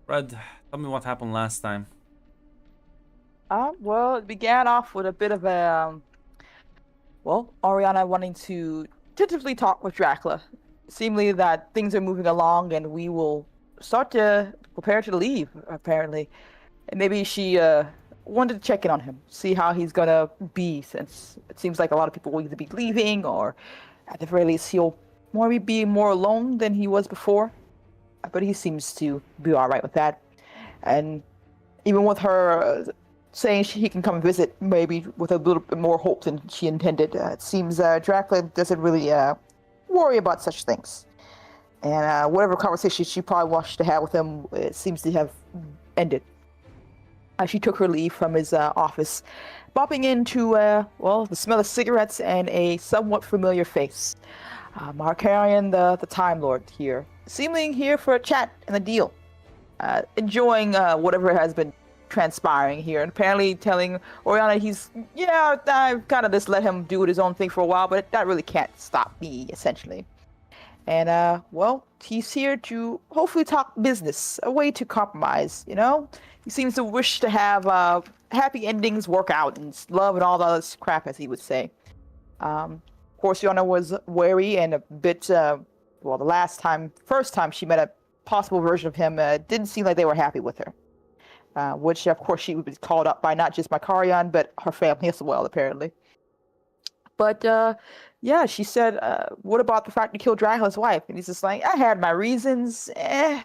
Red, tell me what happened last time. Well, it began off with a bit of Ariana wanting to tentatively talk with Dracula. Seemingly that things are moving along and we will start to prepare to leave, apparently. And maybe she wanted to check in on him, see how he's gonna be, since it seems like a lot of people will either be leaving or at the very least he'll maybe be more alone than he was before. But he seems to be all right with that. And even with her saying he can come visit, maybe with a little bit more hope than she intended, it seems Dracula doesn't really worry about such things. And whatever conversation she probably wanted to have with him, it seems to have ended. She took her leave from his office, bopping into, the smell of cigarettes and a somewhat familiar face. Markarian, the Time Lord here, seemingly here for a chat and a deal. Enjoying whatever has been transpiring here, and apparently telling Oriana I've kind of just let him do his own thing for a while, but that really can't stop me, essentially. And he's here to hopefully talk business, a way to compromise, you know? He seems to wish to have happy endings work out and love and all that crap, as he would say. Of course, Oriana was wary and a bit, the first time she met a possible version of him, didn't seem like they were happy with her. Which, of course, she would be called up by not just Makarian, but her family as well, apparently. But, she said, what about the fact you killed Dracula's wife? And he's just like, I had my reasons,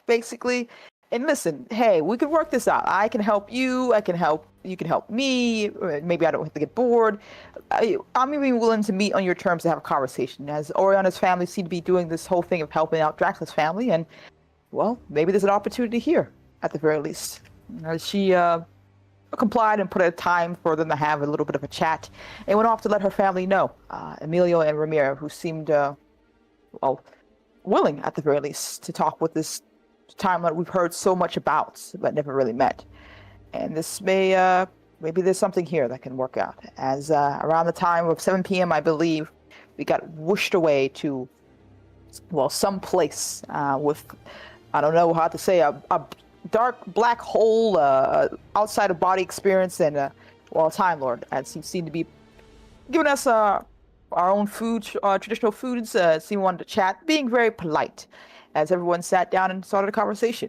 basically. And listen, hey, we could work this out. I can help you, you can help me, maybe I don't have to get bored. I'm even willing to meet on your terms to have a conversation, as Oriana's family seem to be doing this whole thing of helping out Dracula's family, and, well, maybe there's an opportunity here, at the very least. She complied and put a time for them to have a little bit of a chat, and went off to let her family know. Emilio and Ramiro, who seemed, willing, at the very least, to talk with this timeline we've heard so much about, but never really met. And this maybe there's something here that can work out. As around the time of 7 p.m., I believe, we got whooshed away to, some place with, I don't know how to say, a dark black hole, outside of body experience, and Time Lord, as he seemed to be giving us our own food, traditional foods. Seemed wanted to chat, being very polite, as everyone sat down and started a conversation,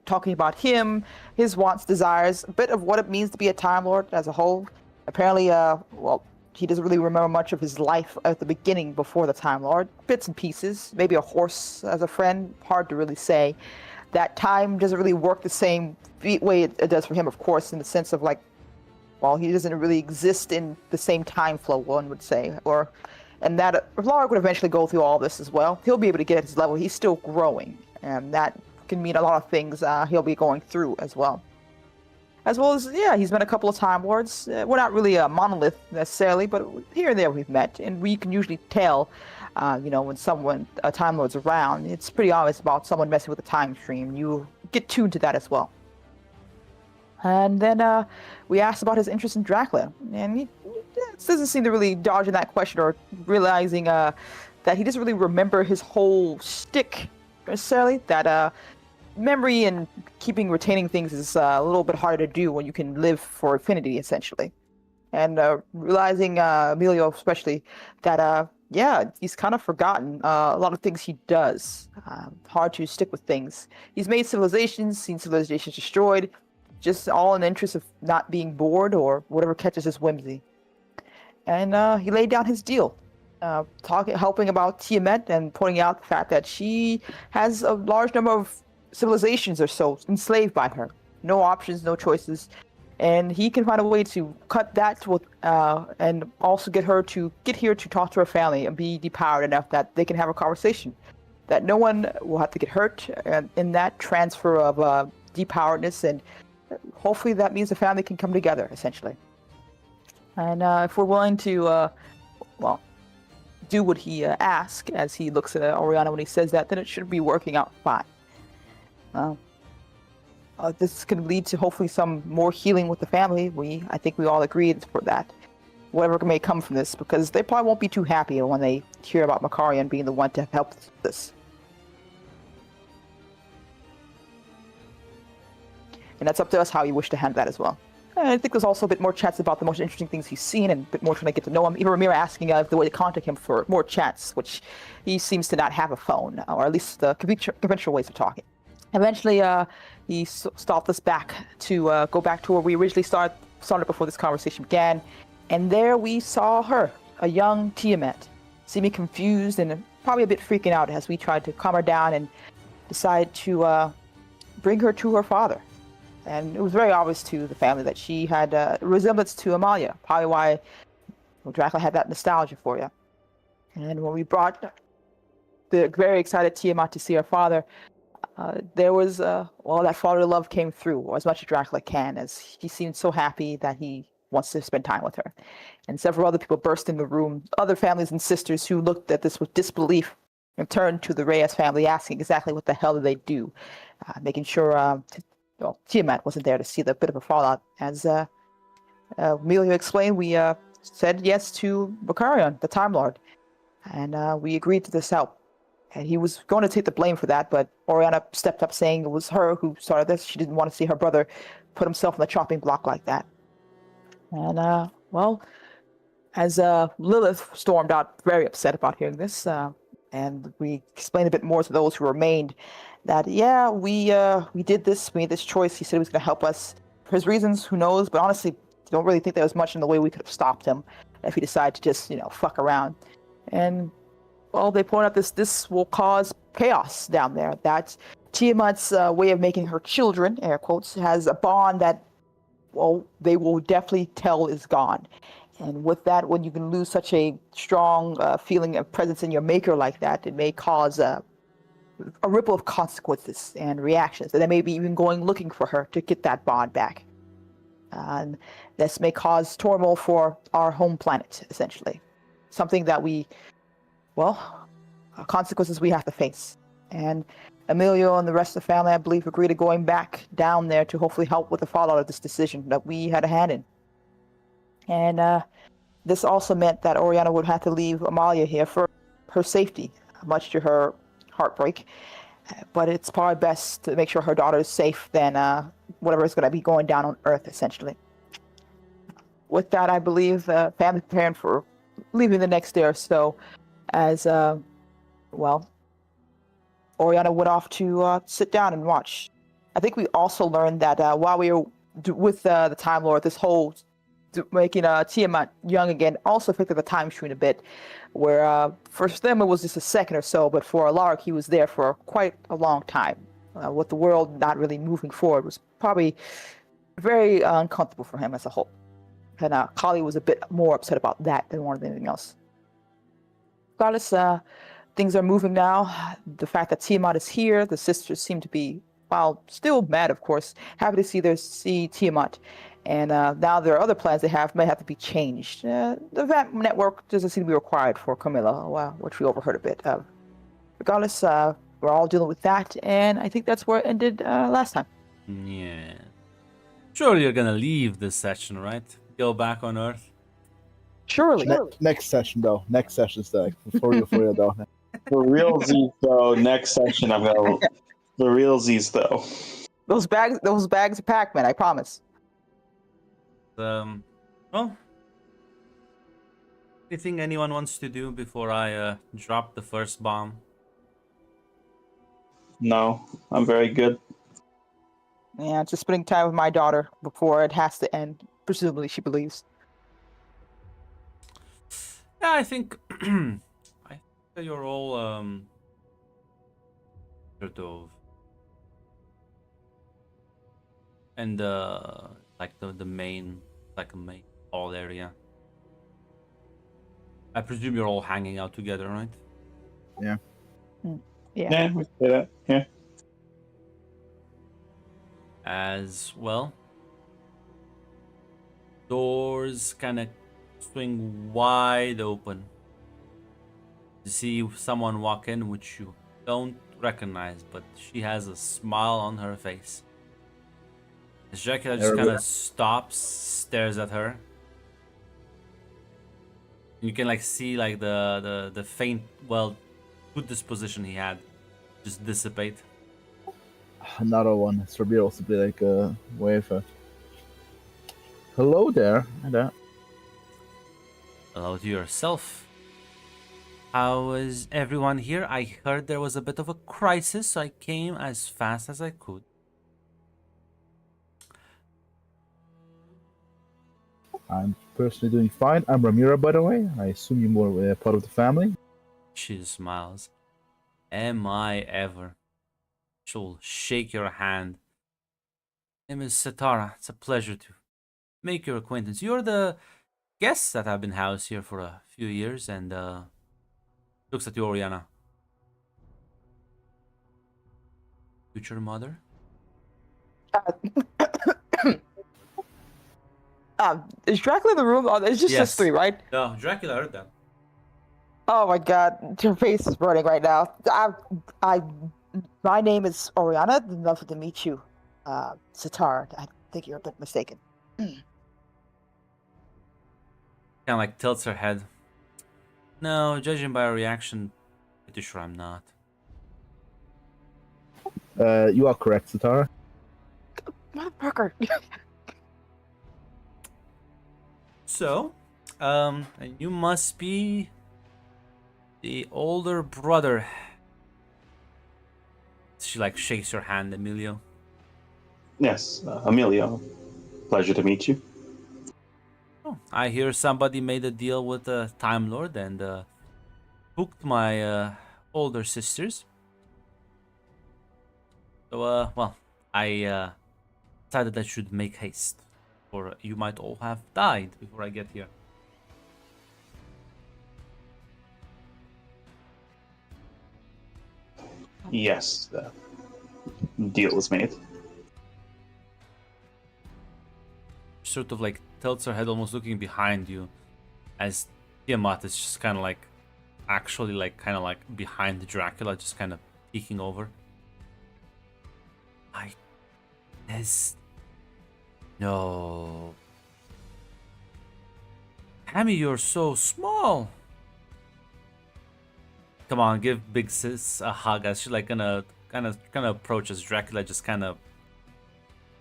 talking about him, his wants, desires, a bit of what it means to be a Time Lord as a whole. Apparently, he doesn't really remember much of his life at the beginning before the Time Lord. Bits and pieces, maybe a horse as a friend, hard to really say. That time doesn't really work the same way it does for him, of course, in the sense of he doesn't really exist in the same time flow, one would say. And that Larg would eventually go through all this as well. He'll be able to get at his level. He's still growing, and that can mean a lot of things he'll be going through as well. As well as, he's met a couple of Time Lords. We're not really a monolith necessarily, but here and there we've met, and we can usually tell when a Time Lord's around. It's pretty obvious about someone messing with the time stream. You get tuned to that as well. And then we asked about his interest in Dracula, and he doesn't seem to really dodge in that question, or realizing that he doesn't really remember his whole shtick necessarily. That memory and retaining things is a little bit harder to do when you can live for infinity, essentially. And realizing, Emilio especially, that he's kind of forgotten a lot of things he does. Hard to stick with things. He's made civilizations, seen civilizations destroyed, just all in the interest of not being bored or whatever catches his whimsy. And he laid down his deal, helping about Tiamat and pointing out the fact that she has a large number of civilizations or so enslaved by her. No options, no choices. And he can find a way to cut that with, and also get here to talk to her family and be depowered enough that they can have a conversation. That no one will have to get hurt in that transfer of depoweredness, and hopefully that means the family can come together, essentially. And if we're willing to, do what he asks, as he looks at Oriana when he says that, then it should be working out fine. This can lead to hopefully some more healing with the family. I think we all agreed for that. Whatever may come from this, because they probably won't be too happy when they hear about Makarian being the one to help this. and that's up to us how you wish to handle that as well. And I think there's also a bit more chats about the most interesting things he's seen and a bit more trying to get to know him. Even Ramir asking if the way to contact him for more chats, which he seems to not have a phone, or at least the conventional ways of talking. Eventually, he stopped us back to go back to where we originally started before this conversation began. And there we saw her, a young Tiamat, seeming confused and probably a bit freaking out as we tried to calm her down and decide to bring her to her father. And it was very obvious to the family that she had a resemblance to Amalia, probably why Dracula had that nostalgia for you. And when we brought the very excited Tiamat to see her father, there was, that fatherly love came through, or as much as Dracula can, as he seemed so happy that he wants to spend time with her. And several other people burst in the room, other families and sisters who looked at this with disbelief and turned to the Reyes family asking exactly what the hell did they do, making sure Tiamat wasn't there to see the bit of a fallout. As Emilio explained, we said yes to Bakarion, the Time Lord, and we agreed to this help. And he was going to take the blame for that, but Oriana stepped up saying it was her who started this. She didn't want to see her brother put himself on the chopping block like that. And, as Lilith stormed out, very upset about hearing this, and we explained a bit more to those who remained that, we did this, we made this choice. He said he was going to help us for his reasons, who knows, but honestly, don't really think there was much in the way we could have stopped him if he decided to just, fuck around. And, well, they point out this will cause chaos down there, that Tiamat's way of making her children, air quotes, has a bond that, well, they will definitely tell is gone. And with that, when you can lose such a strong feeling of presence in your maker like that, it may cause a ripple of consequences and reactions. And they may be even going looking for her to get that bond back. And this may cause turmoil for our home planet, essentially. Something that consequences we have to face. And Emilio and the rest of the family, I believe, agreed to going back down there to hopefully help with the fallout of this decision that we had a hand in. And this also meant that Oriana would have to leave Amalia here for her safety, much to her heartbreak. But it's probably best to make sure her daughter is safe than whatever is going to be going down on Earth, essentially. With that, I believe the family preparing for leaving the next day or so, as, Oriana went off to sit down and watch. I think we also learned that while we were with the Time Lord, this whole making Tiamat young again also affected the time stream a bit, where for them it was just a second or so, but for Alaric he was there for quite a long time. With the world not really moving forward was probably very uncomfortable for him as a whole. And Kali was a bit more upset about that than more than anything else. Regardless, things are moving now. The fact that Tiamat is here, the sisters seem to be, while still mad, of course, happy to see Tiamat. And now there are other plans they may have to be changed. The VAMP network doesn't seem to be required for Camilla, which we overheard a bit of. Regardless, we're all dealing with that, and I think that's where it ended last time. Yeah. Sure, you're gonna leave this session, right? Go back on Earth. Surely. Next session, though. Next session's the for real, though. For realsies, though, next session I'm gonna. For realsies, though. Those bags are packed, man. I promise. Anything anyone wants to do before I drop the first bomb? No, I'm very good. Yeah, just spending time with my daughter before it has to end. Presumably, she believes. Yeah, I think I think that you're all sort of, and like the main hall area. I presume you're all hanging out together, right? Yeah. Yeah, we say that. Yeah. As well, doors kind of swing wide open. You see someone walk in, which you don't recognize, but she has a smile on her face. Dracula just kind of stops, stares at her. You can see the faint, good disposition he had just dissipate. Another one. Strawberry also be like a wave. Hello there. Hi there. Hello to yourself. How is everyone here? I heard there was a bit of a crisis, so I came as fast as I could. I'm personally doing fine. I'm Ramira, by the way. I assume you're more part of the family. She smiles. Am I ever? She'll shake your hand. My name is Satara. It's a pleasure to make your acquaintance. You're the guest that have been housed here for a few years, and looks at you, Oriana. Future mother? Is Dracula in the room? Oh, it's just us Yes. three, right? No, Dracula heard that. Oh my god, your face is burning right now. My name is Oriana. Lovely to meet you, Sitar. I think you're a bit mistaken. Kind of like tilts her head. No, judging by her reaction, pretty sure I'm not. You are correct, Satara. Motherfucker. So, and you must be the older brother. She like shakes your hand, Emilio. Yes, Emilio. Pleasure to meet you. Oh, I hear somebody made a deal with the Time Lord and hooked my older sisters. So, well, I decided I should make haste, or you might all have died before I get here. Yes, the deal was made. Sort of like tilts her head, almost looking behind you, as Tiamat is just kind of like, actually like kind of like behind Dracula, just kind of peeking over. There's no. Hammy, you're so small. Come on, give Big Sis a hug as she's like gonna kind of approaches Dracula, just kind of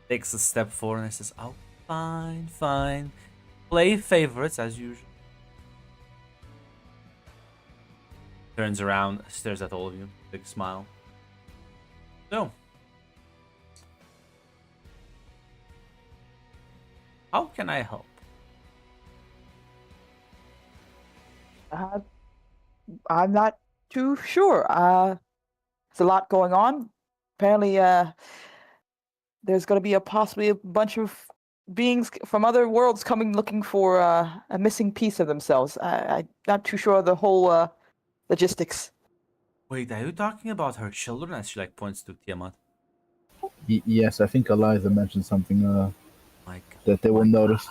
takes a step forward and says, "Oh, fine. Play favorites as usual." Turns around, stares at all of you, big smile. So, how can I help? I'm not too sure. There's a lot going on. Apparently, there's going to be possibly a bunch of beings from other worlds coming looking for a missing piece of themselves. I'm not too sure of the whole logistics. Wait, are you talking about her children? As she like points to Tiamat. Yes, I think Eliza mentioned something Like, that they will notice.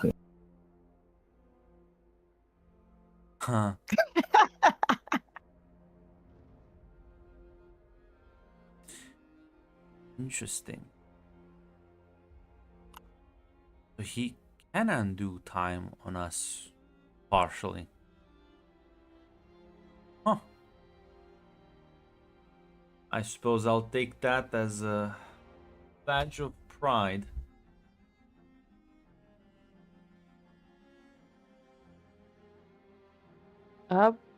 huh? Interesting. So he can undo time on us partially. Huh. I suppose I'll take that as a badge of pride.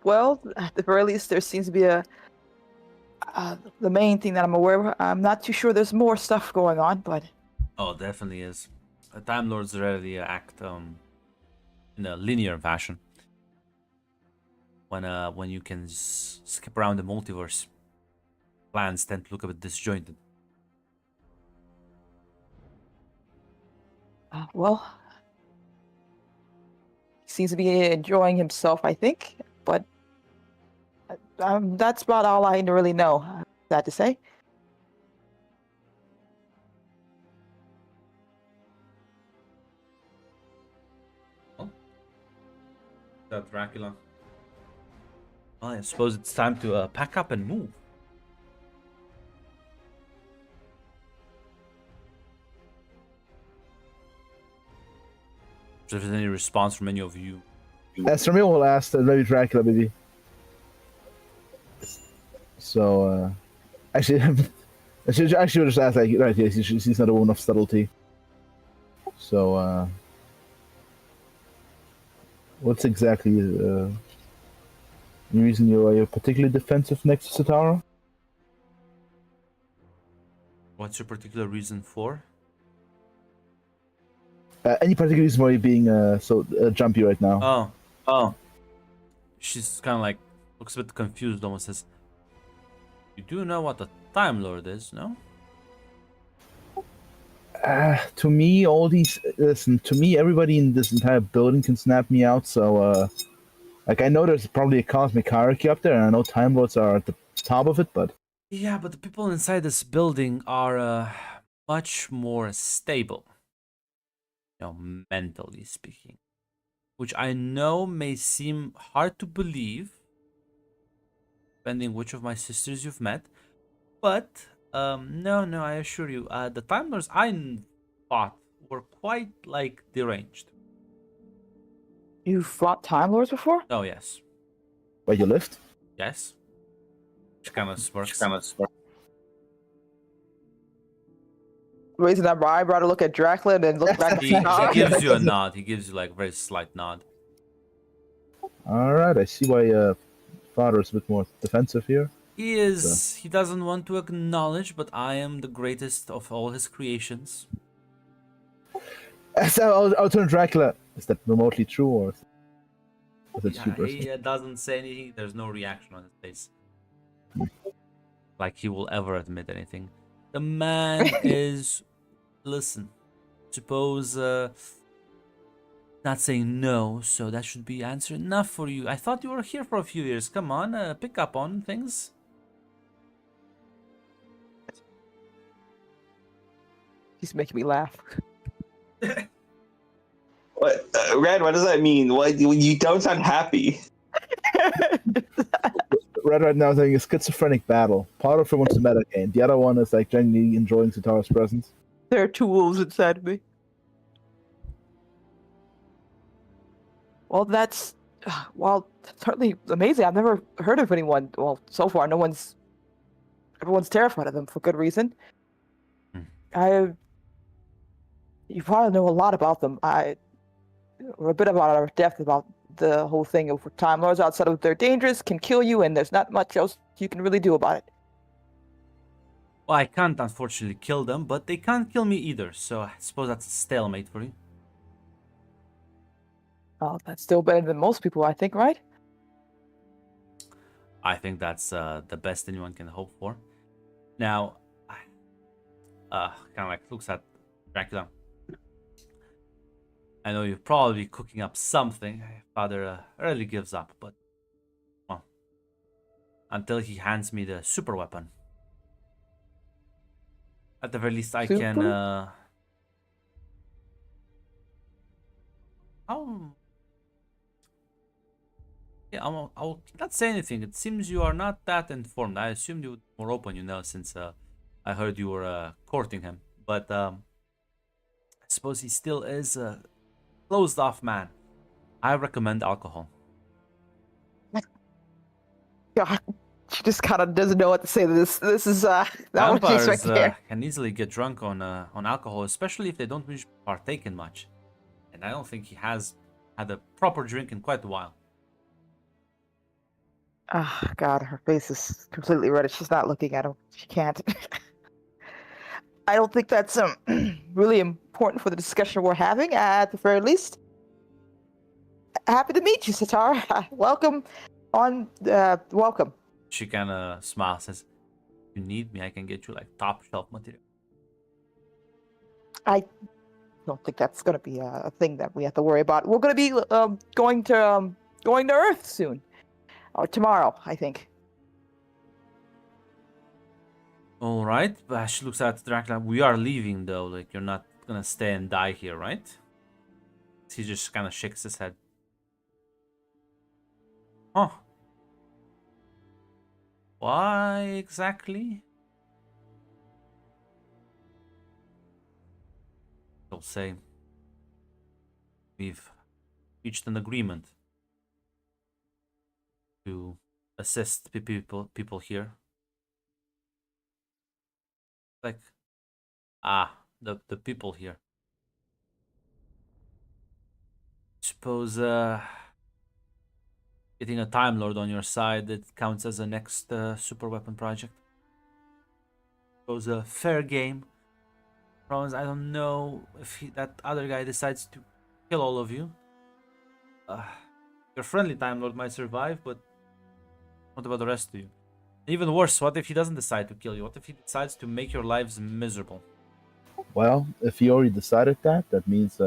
Well, at the very least, there seems to be the main thing that I'm aware of. I'm not too sure there's more stuff going on, but Oh, definitely is. The Time Lords rarely act in a linear fashion. When you can skip around the multiverse, plans tend to look a bit disjointed. well, he seems to be enjoying himself, I think. But that's about all I really know. Sad to say. That Dracula. Well, I suppose it's time to pack up and move. If there's any response from any of you. As for me, we'll ask Lady Dracula, maybe. So, actually, I should just ask, like, right, yes, she's not a woman of subtlety. So, what's exactly the reason you're particularly defensive next to Satara? What's your particular reason for? Any particular reason why you're being so jumpy right now? Oh, Oh, she's kind of like looks a bit confused. Almost says, "You do know what a Time Lord is, no?" To me, listen. To me, everybody in this entire building can snap me out. So, like, I know there's probably a cosmic hierarchy up there, and I know Time Lords are at the top of it, but Yeah, but the people inside this building are much more stable, mentally speaking, which I know may seem hard to believe, depending which of my sisters you've met. But no, I assure you, the Time Lords fought were quite like deranged. You fought Time Lords before? Oh yes, where you lift. yes. She kind of smirks. kind of smart. Raising that eyebrow to look at Dracula and then look back at He Satara. gives you a nod. He gives you like a very slight nod. All right, I see why father is a bit more defensive here. He is. He doesn't want to acknowledge, but I am the greatest of all his creations. So I'll turn Dracula. Is that remotely true, or is it Yeah, super? he doesn't say anything. There's no reaction on his face. Like he will ever admit anything. The man is. Listen, suppose not saying no, so that should be answer enough for you. I thought you were here for a few years. Come on, pick up on things. He's making me laugh. What, Red? What does that mean? What, you don't sound happy. Right now is having a schizophrenic battle. Part of her wants to metagame. The other one is like genuinely enjoying Satara's presence. There are two wolves inside of me. Well, that's certainly amazing. I've never heard of anyone. Well, so far, everyone's terrified of them for good reason. Hmm. You probably know a lot about them. We're a bit about our depth about the whole thing of Time Lords outside of they're dangerous, can kill you, and there's not much else you can really do about it. Well, I can't unfortunately kill them, but they can't kill me either. So I suppose that's a stalemate for you. Oh, that's still better than most people, I think, right? I think that's the best anyone can hope for. Now, kind of like looks at Dracula. I know you're probably cooking up something. Father early gives up, but well, until he hands me the super weapon. At the very least, I can. Super? I'll. Yeah, I'll not say anything. It seems you are not that informed. I assumed you would be more open, since I heard you were courting him. But I suppose he still is a closed off man. I recommend alcohol. God, she just kind of doesn't know what to say to this. This is not what she's Vampires right there. can easily get drunk on alcohol, especially if they don't wish to partake in much. And I don't think he has had a proper drink in quite a while. Oh, God, her face is completely red. She's not looking at him. She can't. I don't think that's really important for the discussion we're having. At the very least, happy to meet you, Satara. Welcome welcome. She kind of smiles, says, "If you need me, I can get you like top shelf material." I don't think that's going to be a thing that we have to worry about. We're going to be going to Earth soon, or tomorrow, I think. All right, but she looks at Dracula. We are leaving though. Like you're not gonna stay and die here, right? He just kind of shakes his head. Huh? Why exactly? He'll say, "We've reached an agreement to assist people here. Like, the people here. Suppose getting a Time Lord on your side, it counts as a next super weapon project. Suppose a fair game. Problems, I don't know if that other guy decides to kill all of you. Your friendly Time Lord might survive, but what about the rest of you? Even worse, what if he doesn't decide to kill you? What if he decides to make your lives miserable? Well, if he already decided that, that means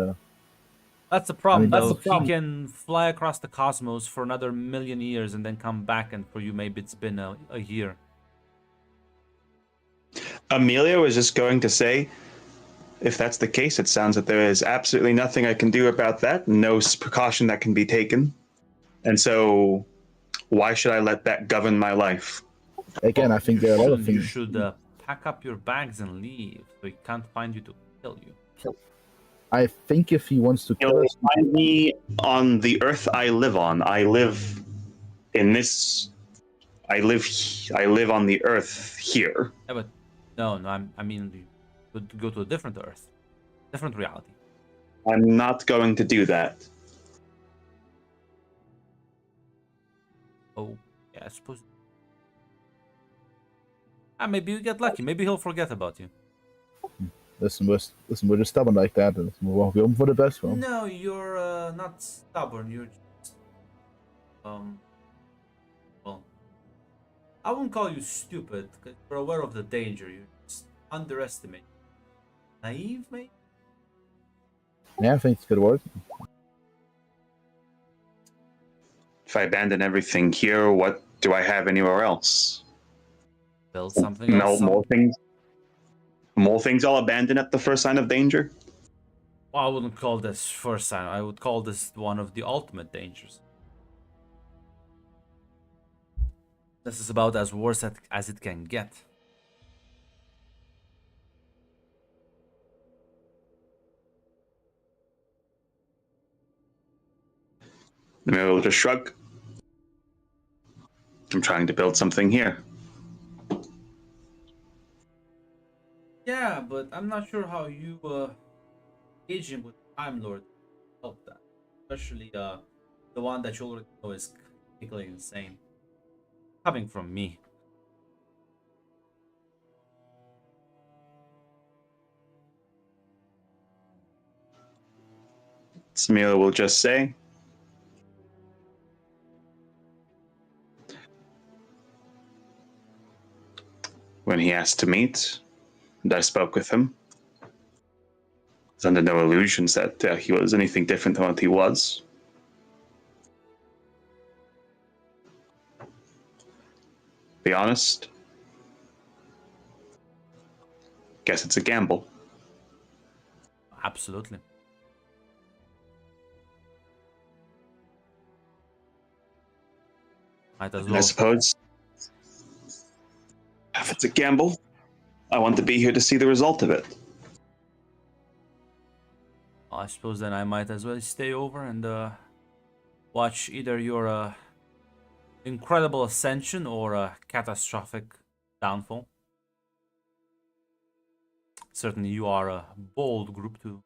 That's the problem, though. He can fly across the cosmos for another million years and then come back, and for you, maybe it's been a year. Amelia was just going to say, if that's the case, it sounds that there is absolutely nothing I can do about that, no precaution that can be taken. And so, why should I let that govern my life? again, I think there are a lot of You things. should pack up your bags and leave, so he can't find you to kill you. I think if he wants to kill us, Find me on the earth I live on. I live in this. I live on the earth here. Yeah, but no, I mean, you could go to a different Earth, different reality. I'm not going to do that. Oh, yeah, I suppose. Maybe you get lucky. Maybe he'll forget about you. listen, we're just stubborn like that. And we're hoping for the best for him. No, you're not stubborn. You're just well, I wouldn't call you stupid because you're aware of the danger. You just underestimate. Naive, maybe. Yeah, I think it's a good word. If I abandon everything here, what do I have anywhere else? Build something No else. more things. More things I'll abandon at the first sign of danger. Well, I wouldn't call this first sign. I would call this one of the ultimate dangers. This is about as worse as it can get. The mirror will just shrug. I'm trying to build something here. Yeah, but I'm not sure how you engaging with Time Lord help that. Especially the one that you already know is completely insane. Coming from me. Samira will just say, when he asked to meet, and I spoke with him, I was under no illusions that he was anything different than what he was. Be honest, guess it's a gamble. Absolutely. Might as And I well. suppose, if it's a gamble, I want to be here to see the result of it. I suppose then I might as well stay over and watch either your incredible ascension or a catastrophic downfall. Certainly, you are a bold group to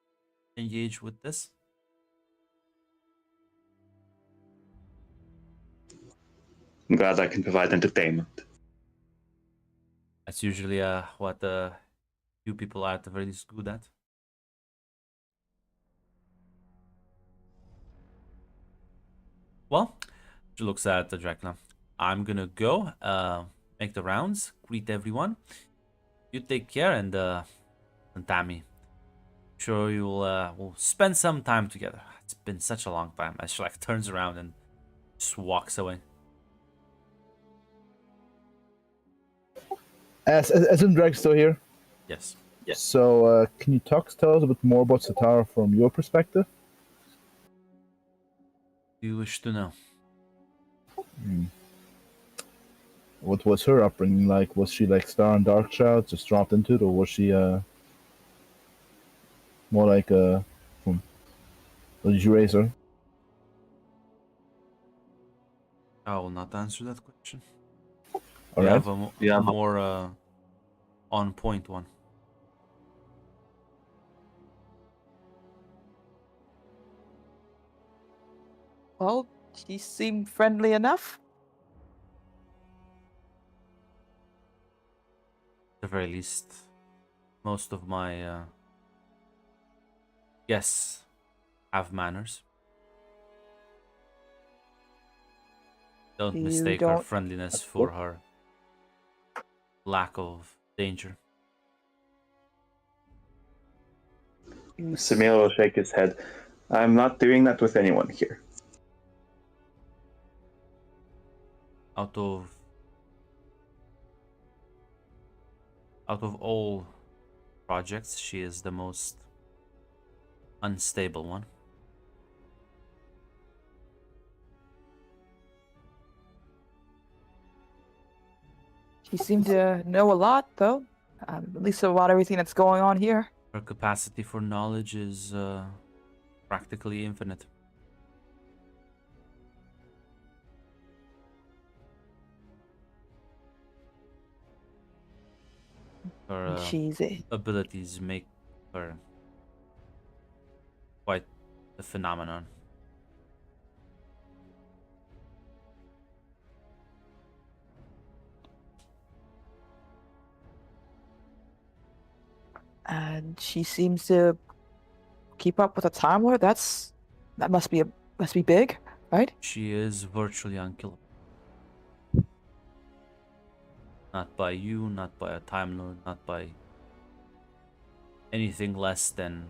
engage with this. I'm glad I can provide entertainment. That's usually what you people are at the very least good at. Well, she looks at the Dracula. I'm gonna go make the rounds, greet everyone. You take care, and Tammy, sure you'll we'll spend some time together. It's been such a long time. As she like turns around and just walks away. As in Drag still here. Yes. So, can you tell us a bit more about Satara from your perspective? Do you wish to know? What was her upbringing like? Was she like Star and Dark Child, just dropped into it, or was she more like did you raise her? I will not answer that question. All You right. have a more on point one. Well, she seemed friendly enough. At the very least, most of my guests have manners. Don't You mistake her don't. friendliness for her lack of danger. You, Samir will shake his head. I'm not doing that with anyone here. Out of all projects, she is the most unstable one. she seemed to know a lot, though. At least about everything that's going on here. Her capacity for knowledge is practically infinite. Her And she's a. abilities make her quite a phenomenon. And she seems to keep up with the Time Lord. That must be big, right? She is virtually unkillable. Not by you, not by a Time Lord, not by anything less than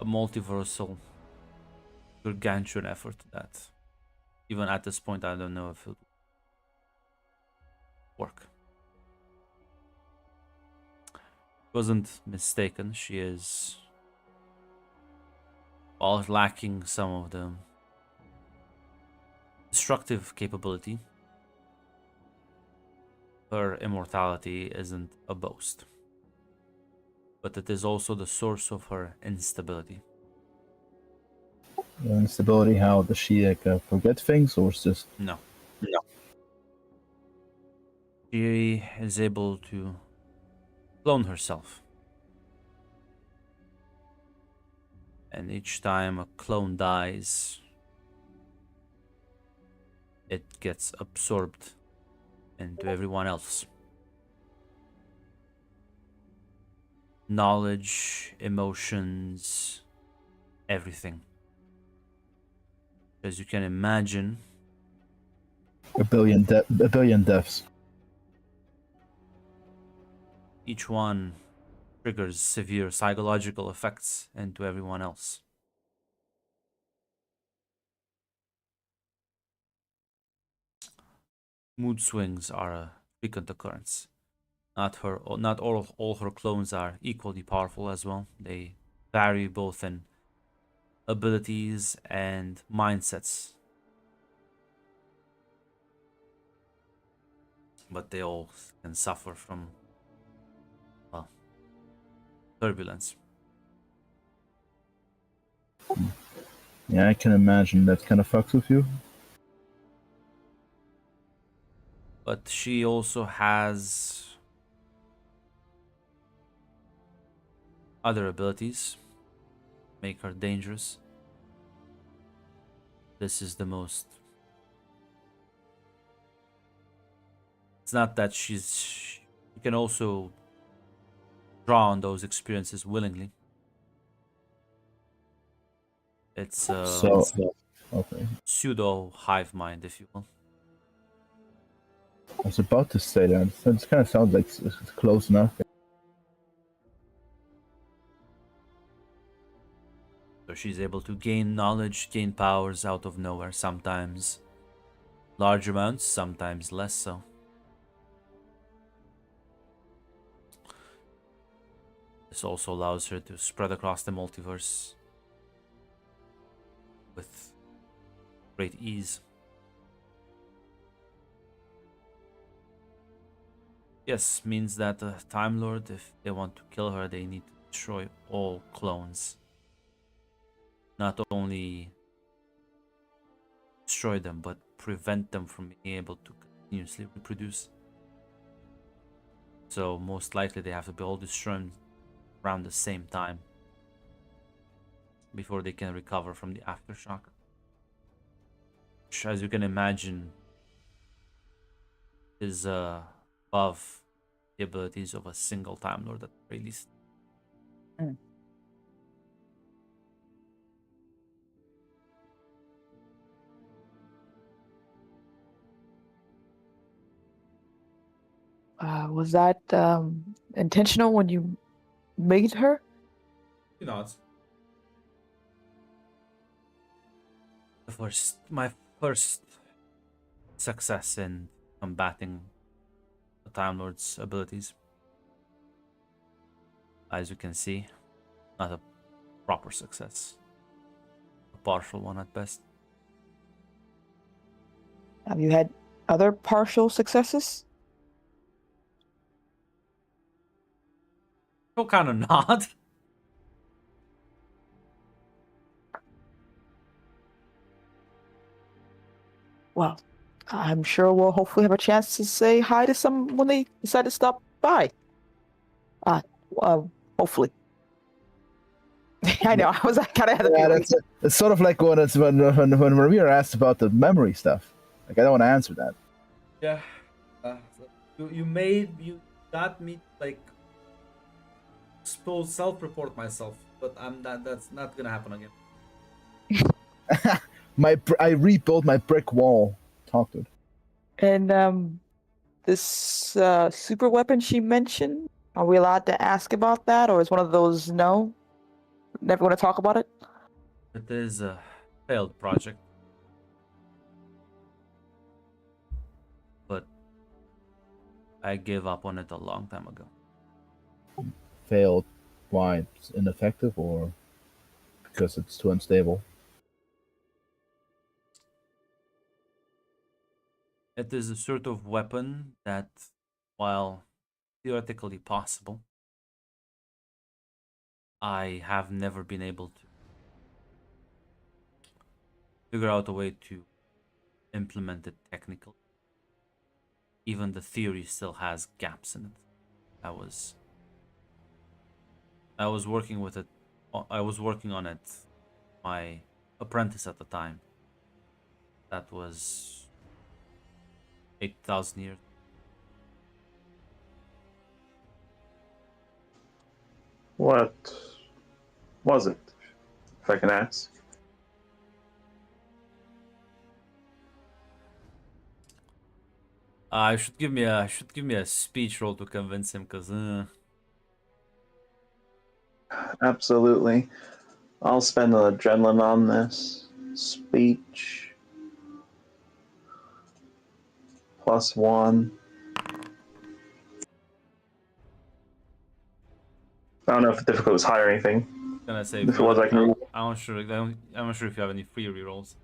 a multiversal gargantuan effort that even at this point I don't know if it will work. Wasn't mistaken, she is, while lacking some of the destructive capability, her immortality isn't a boast, but it is also the source of her instability. Instability, how does she forget things, or is just No. She is able to clone herself. And each time a clone dies, it gets absorbed into everyone else. Knowledge, emotions, everything. As you can imagine, a billion deaths? each one triggers severe psychological effects into everyone else. Mood swings are a frequent occurrence. Not all her clones are equally powerful as well. They vary both in abilities and mindsets. But they all can suffer from, well, turbulence. Yeah, I can imagine that kind of fucks with you. But she also has other abilities make her dangerous. This is the most. It's not that she can also draw on those experiences willingly. It's a So, okay. pseudo hive mind, if you will. I was about to say that. It kind of sounds like it's close enough. So she's able to gain knowledge, gain powers out of nowhere, sometimes large amounts, sometimes less so. This also allows her to spread across the multiverse with great ease. Yes, means that the Time Lord, if they want to kill her, they need to destroy all clones. Not only destroy them, but prevent them from being able to continuously reproduce. So most likely they have to be all destroyed around the same time before they can recover from the aftershock. which, as you can imagine, is above the abilities of a single Time Lord at the very least. Mm. Was that intentional when you made her? You know, it's my first success in combating the Time Lord's abilities. As you can see, not a proper success, a partial one at best. Have you had other partial successes? So kind of not. Well, I'm sure we'll hopefully have a chance to say hi to some when they decide to stop by. Uh, hopefully. I know. I was kind of had a Yeah, feeling. it's sort of like when Maria asked about the memory stuff. Like I don't want to answer that. Yeah. You got me like supposed self-report myself, but that's not gonna happen again. I rebuilt my brick wall. Talk to it. And this super weapon she mentioned, are we allowed to ask about that, or is one of those no? Never want to talk about it? It is a failed project, but I gave up on it a long time ago. Failed. Why? It's ineffective or because it's too unstable? It is a sort of weapon that, while theoretically possible, I have never been able to figure out a way to implement it technically. Even the theory still has gaps in it. I was working with it. I was working on it. My apprentice at the time. That was 8,000 years. What was it, if I can ask? I should give me a speech roll to convince him, cause Absolutely. I'll spend an adrenaline on this. Speech. +1. I don't know if the difficulty was high or anything. gonna say If it was, I can. I'm not sure if you have any free rerolls.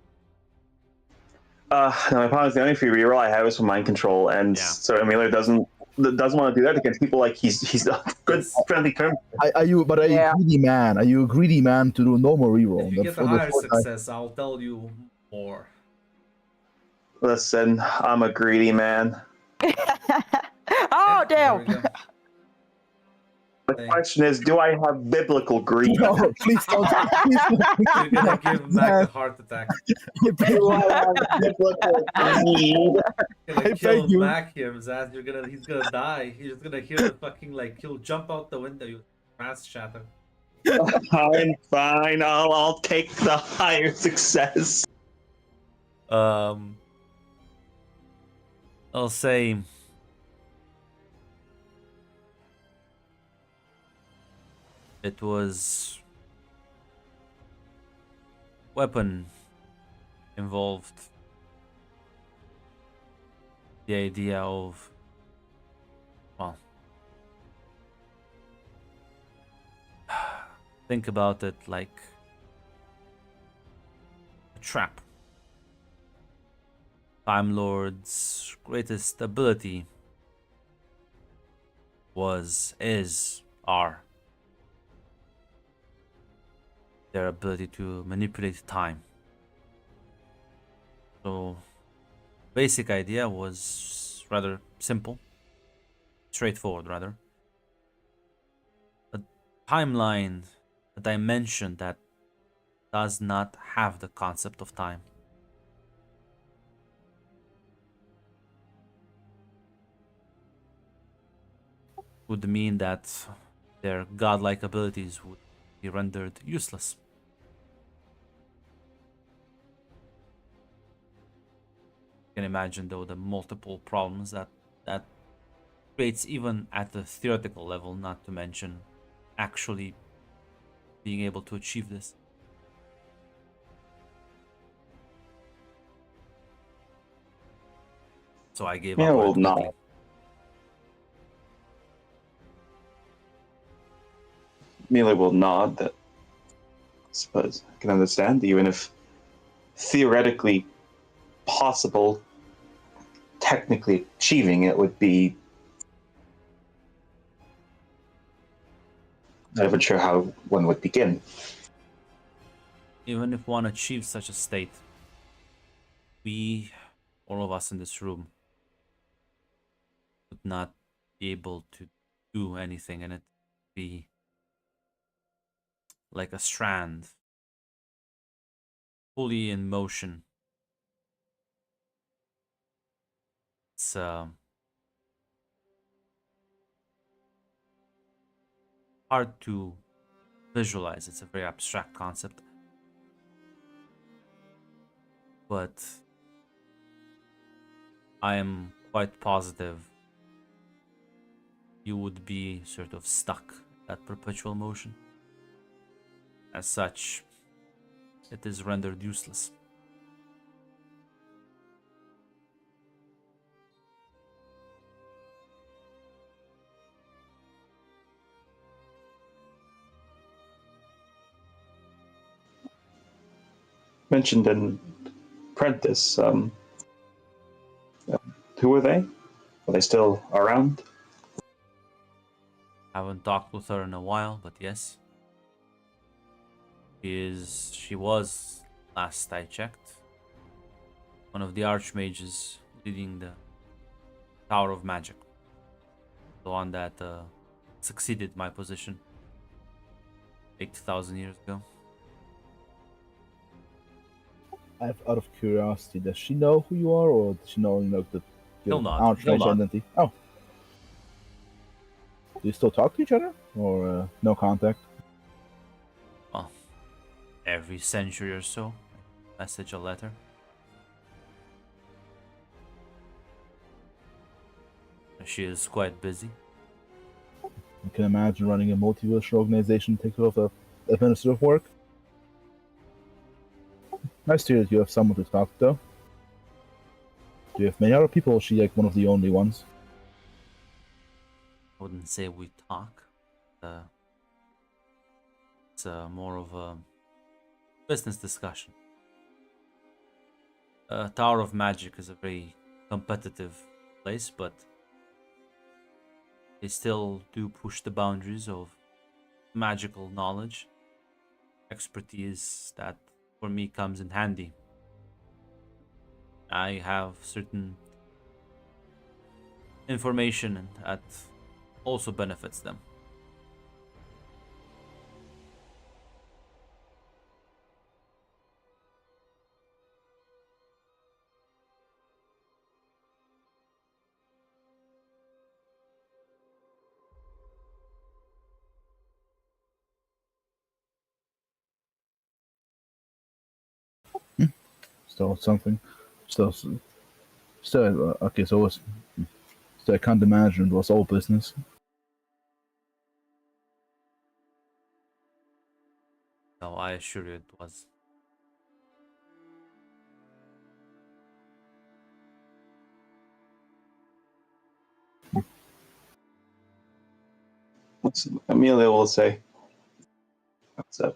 No, my problem is the only free reroll I have is from mind control, and Yeah. so Amelia doesn't want to do that against people like he's a good Yes. friendly term. Are you Yeah. a greedy man? Are you a greedy man to do normal reroll? If you get a higher success, I'll tell you more. Listen, I'm a greedy man. Oh, Yeah, there damn! we go. The question is, do I have biblical greed? No, please don't. Please You're gonna give Mac a heart attack. Do I have biblical greed? You're gonna I kill beg you. Mac here, Zaz. He's gonna die. He's just gonna hear the fucking he'll jump out the window. You ass shatter. I'm fine. I'll take the higher success. I'll say it was weapon involved. The idea of, well, think about it like a trap. Time Lord's greatest ability are their ability to manipulate time. So, basic idea was rather simple, straightforward rather. A timeline, a dimension that does not have the concept of time. would mean that their godlike abilities would be rendered useless. You can imagine, though, the multiple problems that creates even at the theoretical level, not to mention actually being able to achieve this. So I gave Yeah, up on well, it quickly. not. Mila will nod that I suppose I can understand, even if theoretically possible, technically achieving it would be. Not even sure how one would begin. Even if one achieves such a state, we, all of us in this room, would not be able to do anything, and it be like a strand fully in motion. It's hard to visualize. It's a very abstract concept, but I am quite positive you would be sort of stuck at perpetual motion. As such, it is rendered useless. Mentioned in Prentice, who were they? Are they still around? Haven't talked with her in a while, but yes. She was, last I checked, one of the archmages leading the Tower of Magic. The one that succeeded my position 8,000 years ago. Out of curiosity, does she know who you are, or does she know, the He'll your nod. Archmage identity? Oh, do you still talk to each other, or no contact? Well, every century or so, message a letter. She is quite busy. I can imagine running a multiverse organization takes a lot of administrative work. Nice to hear that you have someone to talk to, though. Do you have many other people, or is she like one of the only ones? I wouldn't say we talk. It's more of a business discussion. Tower of Magic is a very competitive place, but they still do push the boundaries of magical knowledge, expertise that for me comes in handy. I have certain information that also benefits them. Still something. Still, okay. So it's. So I can't imagine it was all business. So I assure you it was. What's Amelia will say? That's a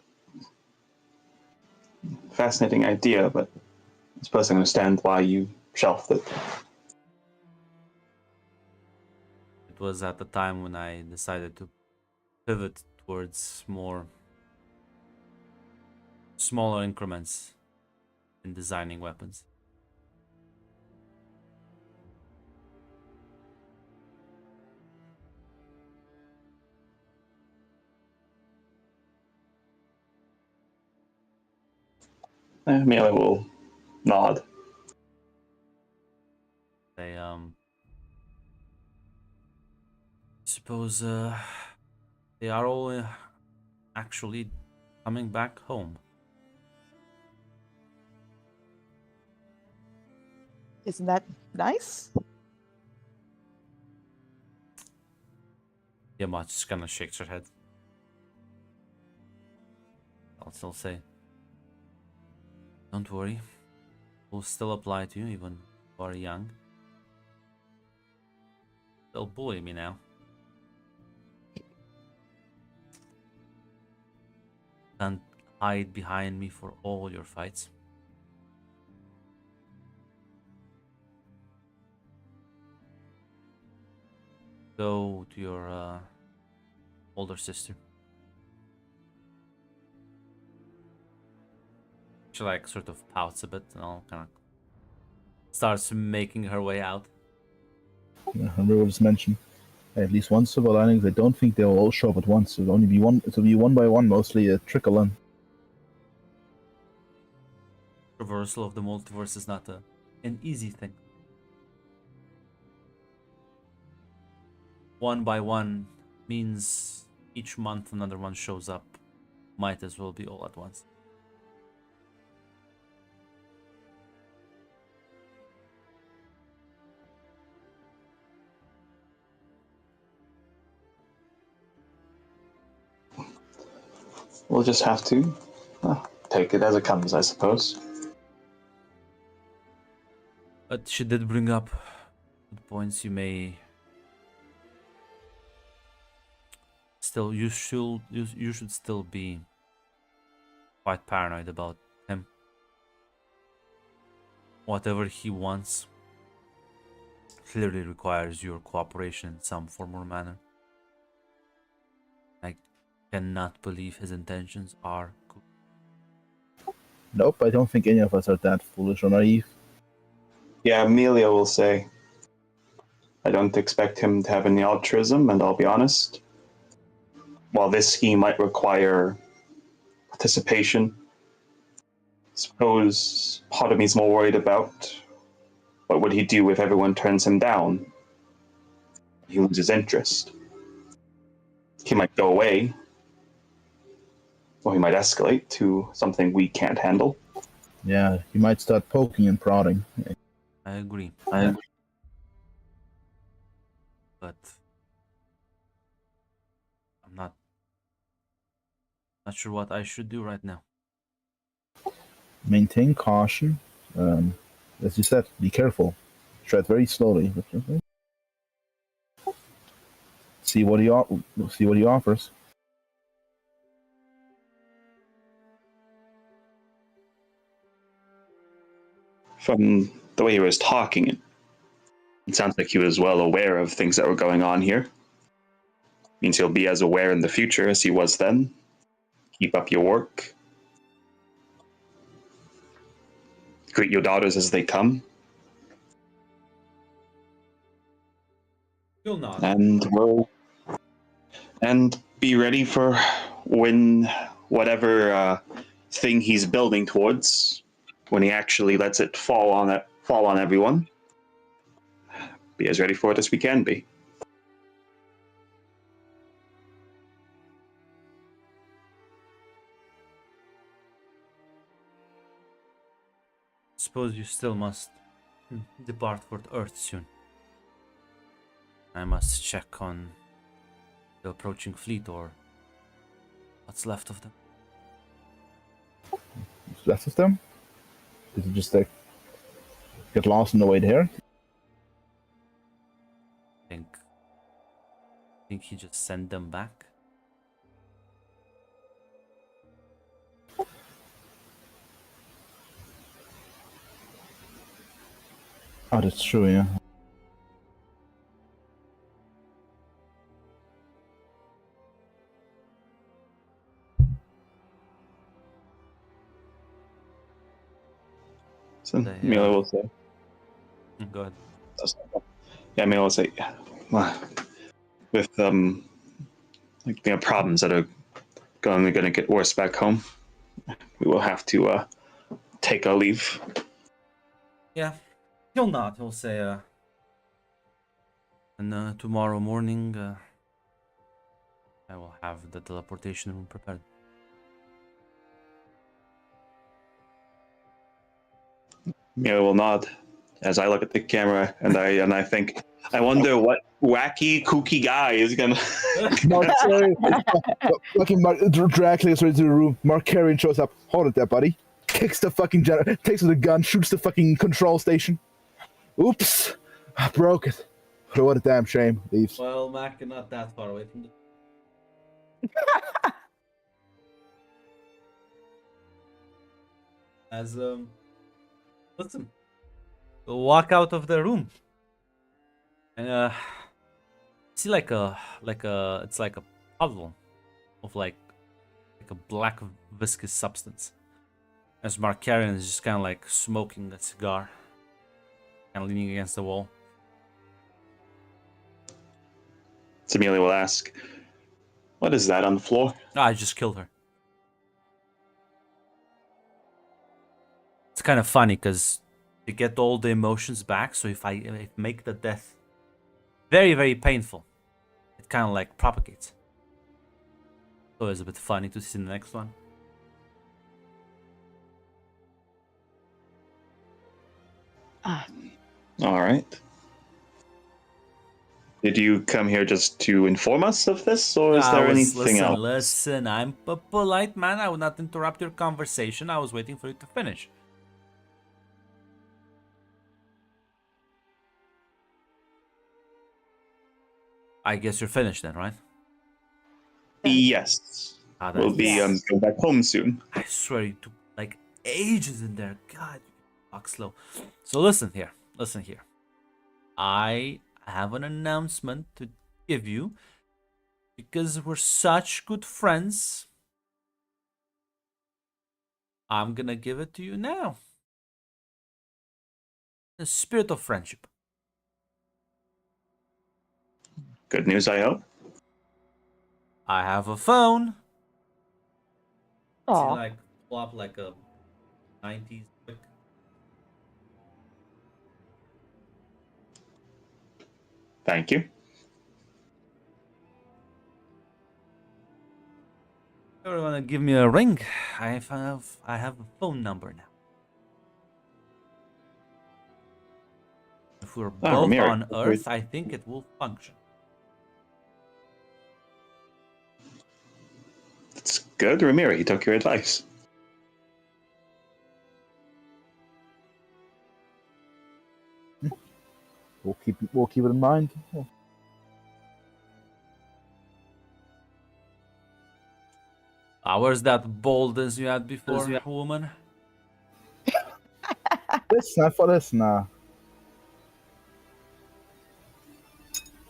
fascinating idea, but I suppose I understand why you shelved it. It was at the time when I decided to pivot towards more smaller increments in designing weapons. Amelia will nod. I suppose suppose they are all actually coming back home. Isn't that nice? Yama just kind of shakes her head. I'll still say, don't worry. Will still apply to you even if you are young. They'll bully me now. Can't hide behind me for all your fights. Go to your older sister. She like sort of pouts a bit and all kind of starts making her way out. Yeah, I will just mention at least one silver linings. I don't think they'll all show up at once. It'll only be one. It'll be one by one, mostly a trickle in. Reversal of the multiverse is not an easy thing. One by one means each month another one shows up. Might as well be all at once. We'll just have to take it as it comes, I suppose. But she did bring up good points. You may still you should still be quite paranoid about him. Whatever he wants clearly requires your cooperation in some form or manner. I cannot believe his intentions are good. Nope, I don't think any of us are that foolish or naive. Yeah, Amelia will say, I don't expect him to have any altruism, and I'll be honest. While this scheme might require participation, I suppose part of me's more worried about what would he do if everyone turns him down? He loses interest. He might go away, or he might escalate to something we can't handle. Yeah, you might start poking and prodding. I agree. But I'm not sure what I should do right now. Maintain caution. As you said, be careful. Tread very slowly. See what he offers. From the way he was talking, it sounds like he was well aware of things that were going on here. Means he'll be as aware in the future as he was then. Keep up your work. Greet your daughters as they come. You'll not. And be ready for when whatever thing he's building towards, when he actually lets it fall on everyone. Be as ready for it as we can be. Suppose you still must depart for Earth soon. I must check on the approaching fleet or what's left of them. What's left of them? Did it just get lost on the way there? Think he just sent them back? Oh, that's true, yeah. So Mila will say. Go ahead. Yeah, Mila will say. With problems that are going to get worse back home, we will have to take our leave. Yeah, he'll not. He'll say, and tomorrow morning, I will have the teleportation room prepared. Mira will nod as I look at the camera and I think, I wonder what wacky, kooky guy is gonna. Mark Carey, fucking Dracula is right to the room. Mark Carey shows up. Hold it there, buddy. Kicks the fucking takes the gun, shoots the fucking control station. Oops, I broke it. What a damn shame. Leaves. Well, Mac, you're not that far away from the. As listen, we'll walk out of the room, and see it's like a puddle of like a black viscous substance. As Markarian is just kind of like smoking a cigar, kind of leaning against the wall. Amelia will ask, "What is that on the floor?" I just killed her. It's kind of funny because you get all the emotions back. So if I make the death very, very painful, it kind of like propagates. So it's a bit funny to see the next one. All right. Did you come here just to inform us of this, or is there anything else? Listen, I'm a polite man. I will not interrupt your conversation. I was waiting for you to finish. I guess you're finished then, right? Yes. Ah, We'll be Yes. going back home soon. I swear you took like ages in there. God, you talk slow. So listen here. Listen here. I have an announcement to give you because we're such good friends. I'm gonna give it to you now. The spirit of friendship. Good news, I hope. I have a phone. See, Aw. like flop like a 90s quick. Thank you. You wanna give me a ring? I have a phone number now. If we're both Ramiro, on Earth, I think it will function. It's good, Ramiro. He took your advice. We'll keep it in mind. Yeah. Where's that boldness you had before, woman? Listen, I thought this. Nah.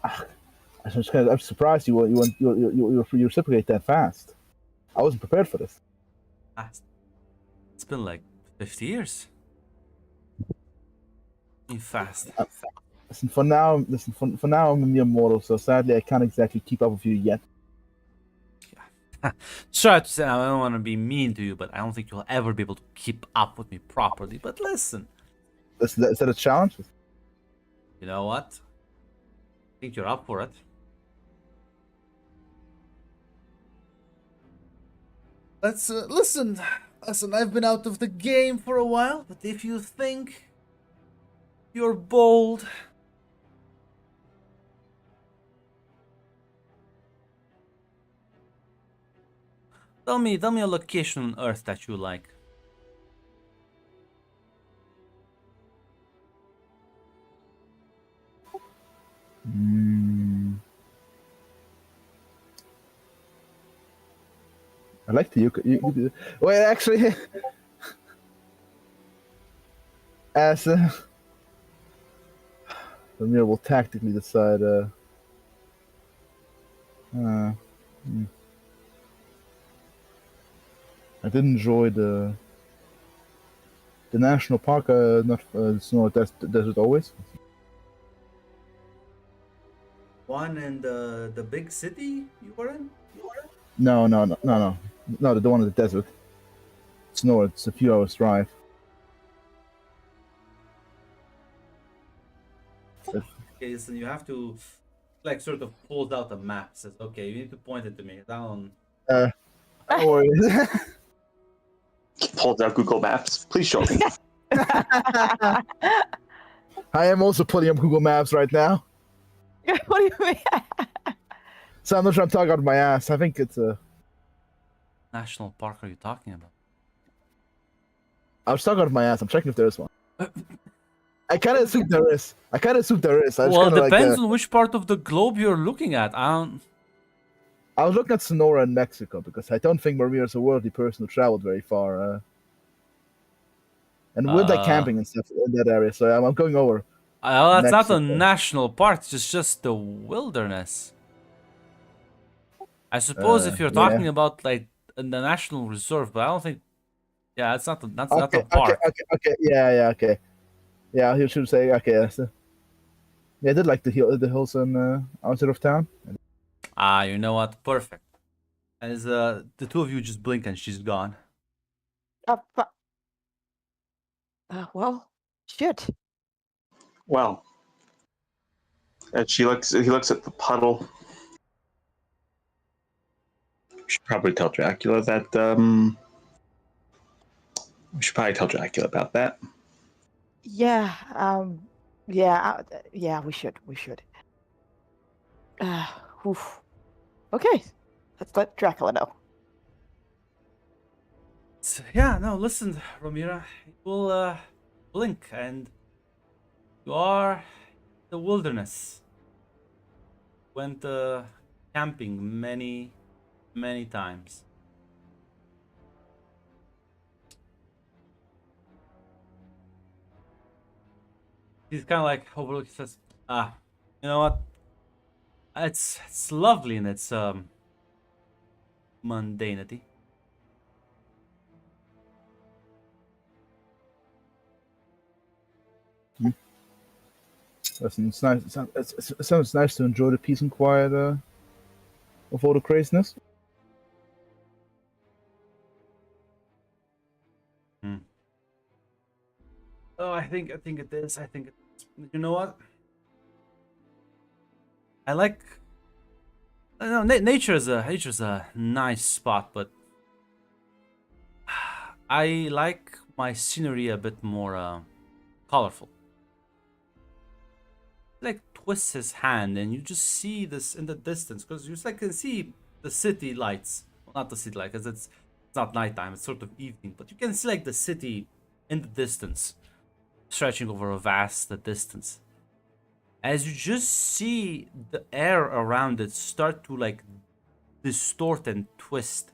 I'm surprised you reciprocate that fast. I wasn't prepared for this. It's been like 50 years. Fast. Listen, for now, I'm a mere mortal, so sadly I can't exactly keep up with you yet. Sorry to say, I don't want to be mean to you, but I don't think you'll ever be able to keep up with me properly. But listen, Is that a challenge? you know what? I think you're up for it. Let's listen. Listen, I've been out of the game for a while, but if you think you're bold, tell me a location on Earth that you like. I like the you wait, actually, as the mirror will tactically decide. I did enjoy the national park. Not snow desert always. One in the big city you were in? No, the one in the desert. Snow. It's a few hours drive. Okay, so you have to like sort of pulls out a map, says, "Okay, you need to point it to me." Down. No worries. Pulls out Google Maps. Please show me. I am also pulling up Google Maps right now, What do you mean? so I'm not sure I'm talking out of my ass. I think it's National park are you talking about? I was talking out of my ass. I'm checking if there is one. I kind of assume there is. I just Well, it kind of depends on which part of the globe you're looking at. I was looking at Sonora in Mexico because I don't think Maria's a worldly person who traveled very far. And with like camping and stuff in that area, so I'm going over. That's not Mexico. a national park. It's just the wilderness. I suppose if you're Yeah. talking about like in the national reserve, but I don't think. Yeah, it's not. That's not a Okay, park. okay. Yeah, okay. Yeah, you should say okay. Yeah, I did like the hills in outside of town. Ah, you know what? Perfect. As the two of you just blink and she's gone. Well, shit. Well, and he looks at the puddle. We should probably tell Dracula that. We should probably tell Dracula about that. Yeah. Yeah. We should. Oof. Okay. Let's let Dracula know. Yeah, no, listen, Romira. You will blink and you are the wilderness. Went camping many, many times. He's kind of like overlooks. Says, "Ah, you know what? It's lovely in its mundanity. Listen, it's nice. It sounds nice to enjoy the peace and quiet of all the craziness. Oh, I think it is. I think it is. You know what? I like. I don't know, nature's a nice spot, but I like my scenery a bit more colorful. Like twists his hand, and you just see this in the distance because you like can see the city lights. Well, not the city light, because it's not nighttime. It's sort of evening, but you can see like the city in the distance, stretching over a vast distance. As you just see the air around it start to like distort and twist,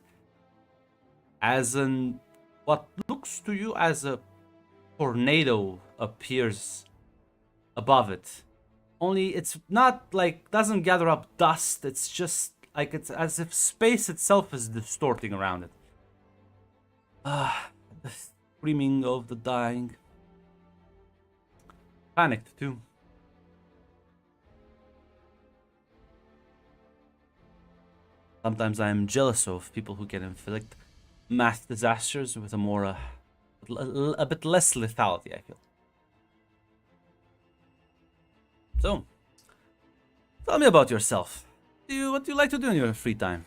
as in what looks to you as a tornado appears above it. Only it's not like doesn't gather up dust, it's just like it's as if space itself is distorting around it. The screaming of the dying. Panicked too. Sometimes I am jealous of people who can inflict mass disasters with a more, a bit less lethality, I feel. So, tell me about yourself. What do you like to do in your free time?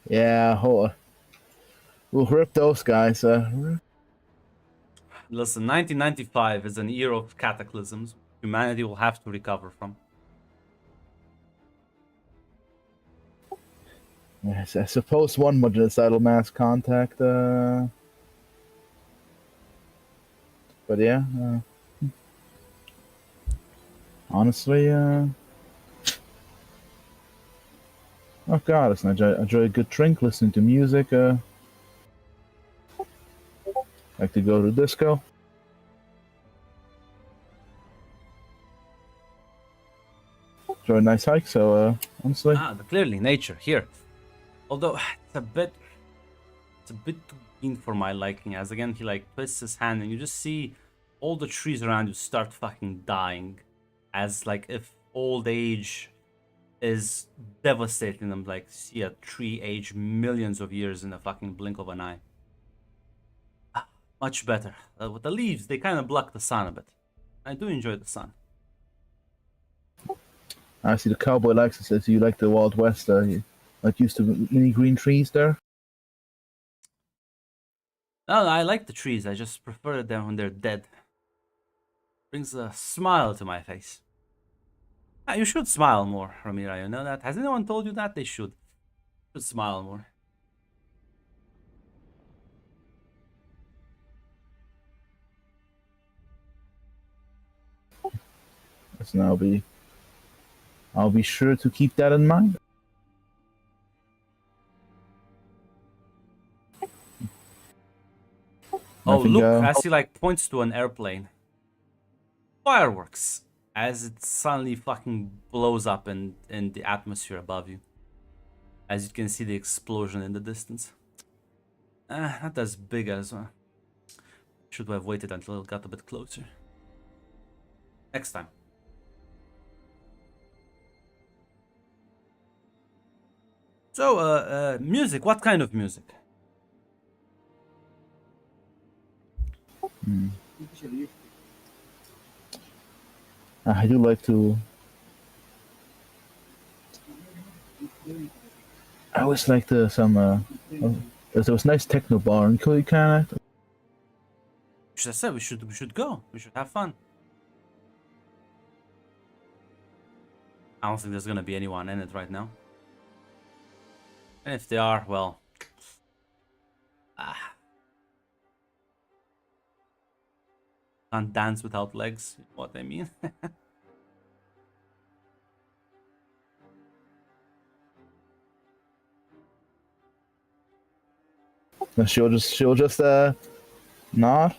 Yeah, we'll rip those guys. Listen, 1995 is an year of cataclysms humanity will have to recover from. Yes, I suppose one genocidal mass contact. But yeah, honestly, oh god, listen, I enjoy a good drink, listening to music. Like to go to disco. Enjoy a nice hike. So honestly, Clearly nature here. Although it's a bit too green for my liking. As again, he like twists his hand, and you just see all the trees around you start fucking dying, as like if old age is devastating them. Like, see a tree age millions of years in a fucking blink of an eye. Much better. With the leaves, they kind of block the sun a bit. I do enjoy the sun. I see the cowboy likes it. Says you like the Wild West. You like used to many green trees there. No, I like the trees. I just prefer them when they're dead. Brings a smile to my face. You should smile more, Ramira. You know that? Has anyone told you that? They should. Should smile more. So I'll be sure to keep that in mind. Oh, Nothing, look, as he like points to an airplane. Fireworks. As it suddenly fucking blows up in the atmosphere above you. As you can see the explosion in the distance. Not as big as... should have waited until it got a bit closer. Next time. So, music. What kind of music? I do like to. I always like there was nice techno bar in kind of. I said we should go. We should have fun. I don't think there's gonna be anyone in it right now. And if they are, well, can't dance without legs. You know what I mean? She'll just nod.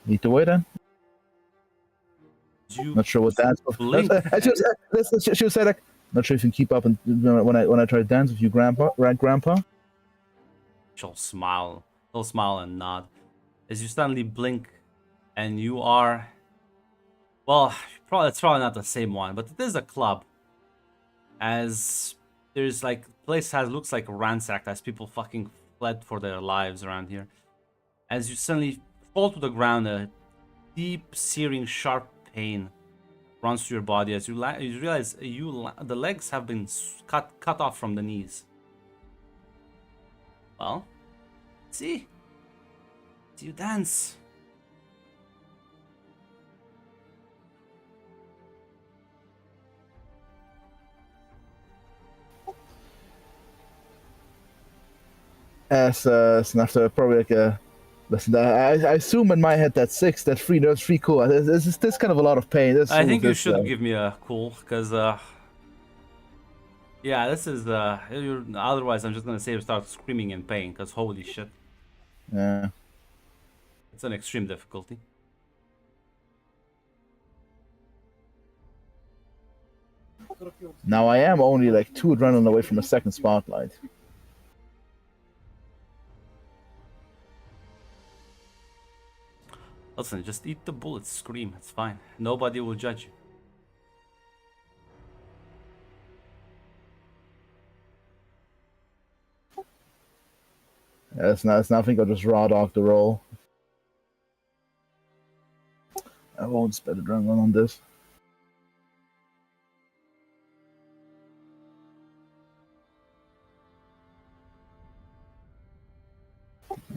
Need to wait then. You Not sure what dance. blink. She'll say like, not sure if you can keep up. And when I try to dance with you, grandpa. She'll smile. He'll smile and nod as you suddenly blink, and you are. Well, it's probably not the same one, but it is a club. As there's like place looks like ransacked as people fucking fled for their lives around here. As you suddenly fall to the ground, a deep, searing, sharp pain runs through your body as you realize the legs have been cut off from the knees. Well, see you dance. So after probably like a. Listen, I assume in my head that 6, that 3, that's 3 cool. This kind of a lot of pain. I think you should give me a cool, because yeah, this is otherwise I'm just gonna say start screaming in pain, because holy shit. Yeah. It's an extreme difficulty. Now I am only like 2 adrenaline away from a second spotlight. Listen, just eat the bullets, scream, it's fine. Nobody will judge you. Yeah, it's nothing. I'll just raw dog the roll. I won't spend adrenaline on this.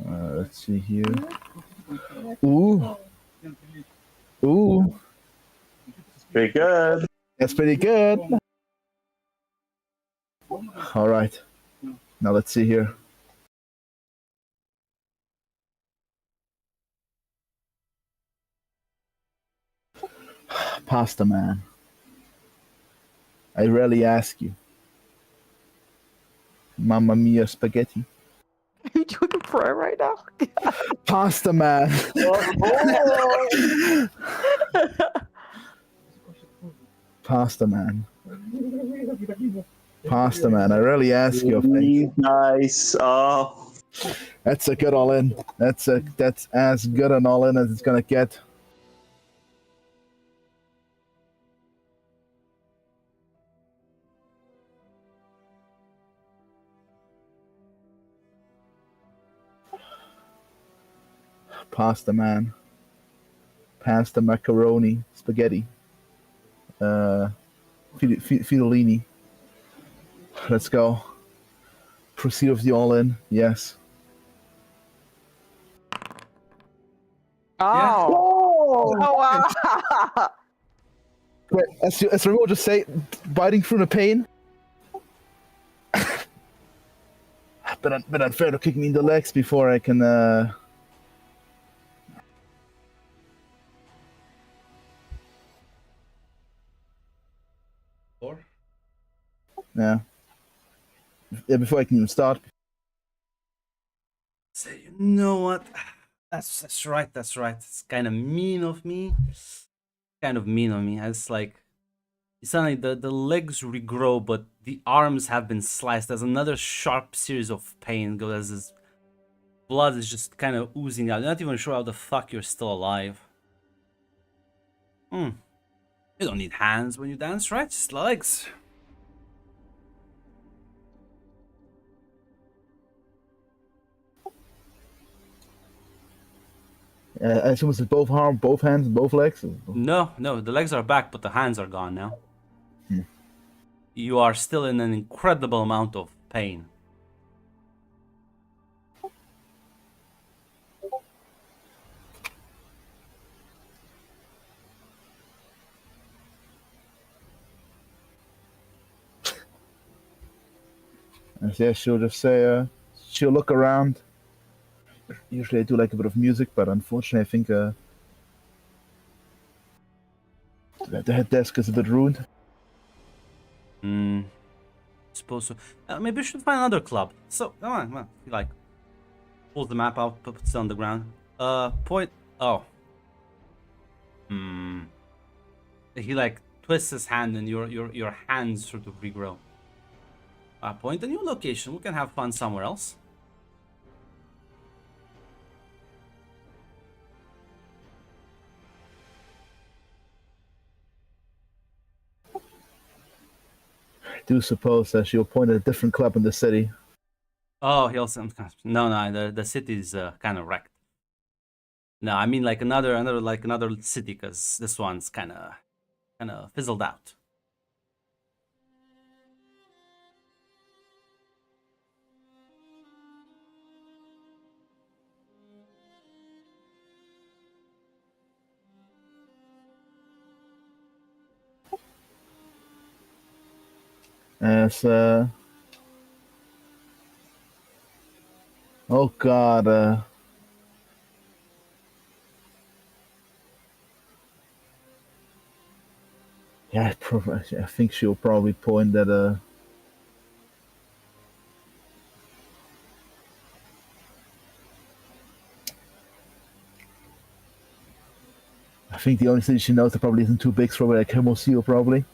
Let's see here. Ooh. Pretty good. That's pretty good. All right. Now let's see here. Pasta man. I rarely ask you. Mamma mia spaghetti. Are you doing a prayer right now? Pasta man. Pasta man. Pasta man. I rarely ask you of things. Nice. Oh. That's a good all in. That's as good an all in as it's gonna get. Pasta, man. Pasta, macaroni, spaghetti. Fettuccine. Let's go. Proceed with the all-in. Yes. Yeah. Oh, Oh! wow. Wait, as Remo just say, biting through the pain. Been unfair to kick me in the legs before I can. Or Yeah. Yeah, before I can even start. say, you know what? That's right. That's right. It's kind of mean of me. Kind of mean of me. It's like suddenly the legs regrow, but the arms have been sliced. There's another sharp series of pain. Goes as his blood is just kind of oozing out. You're not even sure how the fuck you're still alive. You don't need hands when you dance, right? Just legs. I assume it's both arms, both hands, and both legs. No, the legs are back, but the hands are gone now. You are still in an incredible amount of pain. And yeah, she'll just say, she'll look around. Usually I do like a bit of music, but unfortunately I think the head desk is a bit ruined. Suppose so. Maybe we should find another club. So, come on. He like pulls the map out, puts it on the ground. Point. Oh. He like twists his hand, and your hands sort of regrow. Point a new location. We can have fun somewhere else. I do suppose that she'll point at a different club in the city. Oh, he also no. The city's kind of wrecked. No, I mean like another city, because this one's kind of fizzled out. As oh god, yeah, I think she'll probably point at I think the only city she knows that probably isn't too big, is probably like Hermosillo, probably.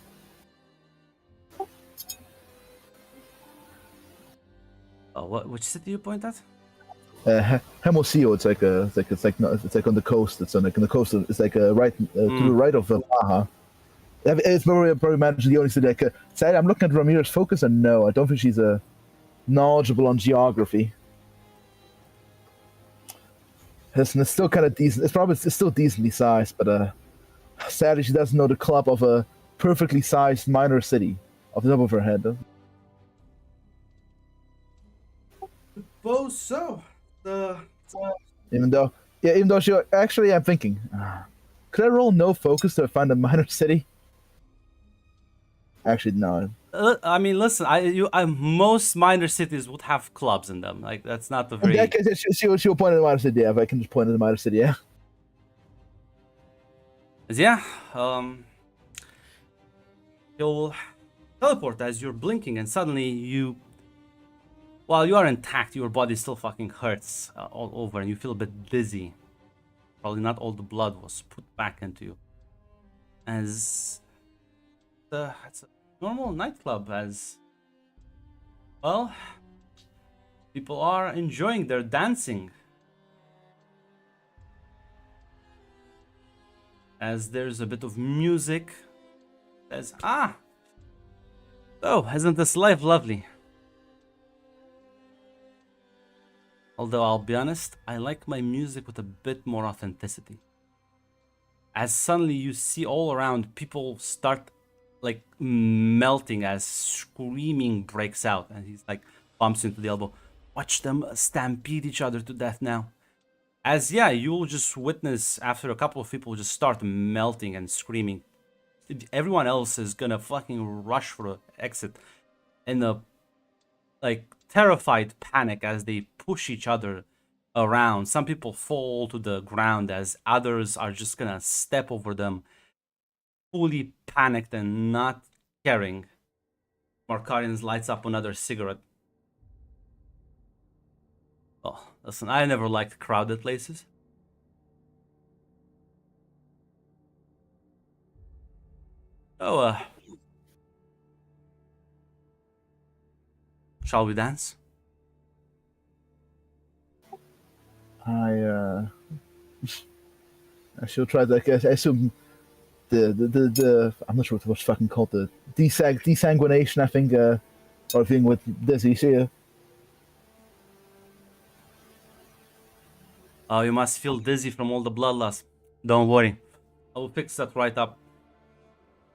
Oh, which city you point at? Hermosillo, it's like on the coast. It's on like on the coast. It's like right to the right of Baja. It's probably managed the only city. Like, I'm looking at Ramirez Focus, and no, I don't think she's knowledgeable on geography. Listen, it's still kind of decent. It's still decently sized, but sadly she doesn't know the club of a perfectly sized minor city off the top of her head. Though. Suppose so. Even though she actually, I'm thinking, could I roll no focus to find a minor city? Actually, no. I mean, listen. Most minor cities would have clubs in them. Like that's not the In very. that case, she'll point at the minor city. Yeah, if I can just point at the minor city, yeah. Yeah. You'll teleport as you're blinking, and suddenly while you are intact, your body still fucking hurts all over, and you feel a bit dizzy. Probably not all the blood was put back into you. As it's a normal nightclub, as well. People are enjoying their dancing. As there's a bit of music. As oh, isn't this life lovely? Although I'll be honest, I like my music with a bit more authenticity. As suddenly you see all around people start like melting as screaming breaks out, and he's like bumps into the elbow. Watch them stampede each other to death now. As yeah, you'll just witness after a couple of people just start melting and screaming. Everyone else is gonna fucking rush for the exit in a like terrified panic as they push each other around. Some people fall to the ground as others are just gonna step over them, fully panicked and not caring. Markarians lights up another cigarette. Oh, listen, I never liked crowded places. Oh, shall we dance? I shall try that. I assume the I'm not sure what's fucking called, the desanguination. I think or thing with Dizzy. See ya. Oh, you must feel dizzy from all the blood loss. Don't worry, I will fix that right up.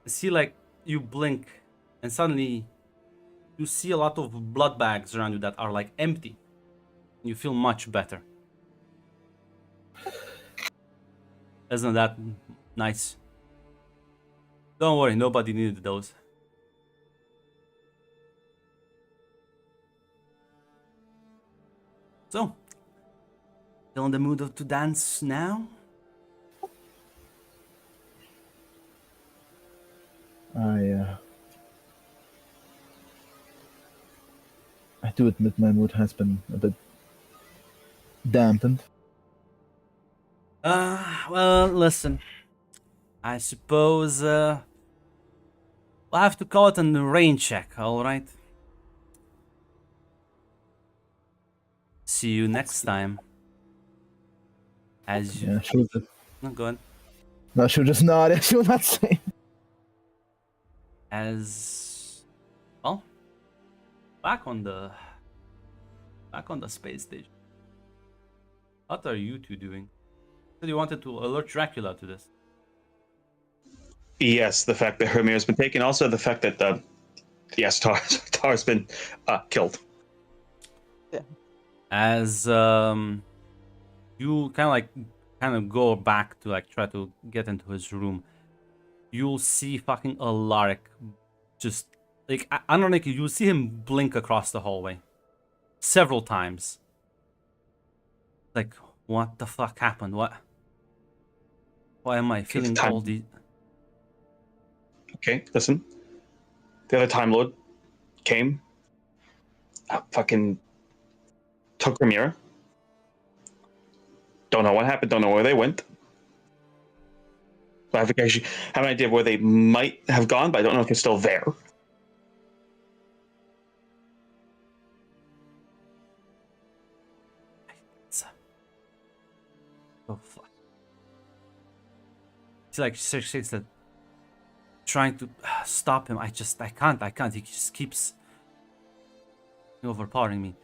See, like, you blink, and suddenly you see a lot of blood bags around you that are like empty. You feel much better. Isn't that nice? Don't worry, nobody needed those. So, still in the mood to dance now? I do admit my mood has been a bit dampened. Well, listen. I suppose, we'll have to call it a rain check, alright? See you next time. As you... Yeah, sure. No, go on. No, she'll just nod. She'll not say. As... Well, back on the space station. What are you two doing? You wanted to alert Dracula to this. Yes, the fact that Hermir's been taken, also the fact that yes, Tar's been killed. As you kind of go back to like try to get into his room, you'll see fucking Alaric just like ironically, you'll see him blink across the hallway several times. Like, what the fuck happened? What? Why am I feeling all these? Okay, listen. The other Time Lord came, fucking took Ramira. Don't know what happened. Don't know where they went. I actually have an idea of where they might have gone, but I don't know if they're still there. Oh fuck! It's like says that trying to stop him. I can't. He just keeps overpowering me.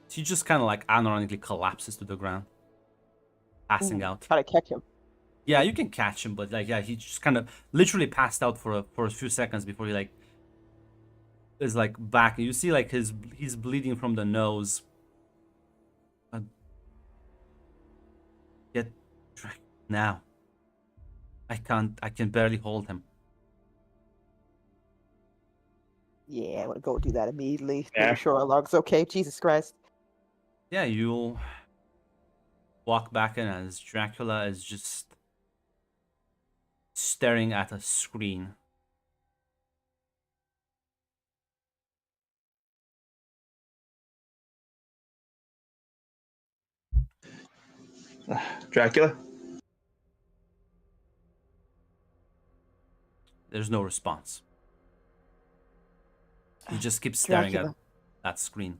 She just kind of like unironically collapses to the ground, passing out. Try to catch him. Yeah, you can catch him, but like, yeah, he just kind of literally passed out for a few seconds before he like is like back. You see like he's bleeding from the nose. Get now. I can't. I can barely hold him. Yeah, I would go do that immediately. Yeah. Make sure our log's okay. Jesus Christ. Yeah, you'll walk back in as Dracula is just staring at a screen. Dracula? There's no response. He just keeps staring Dracula. at that screen.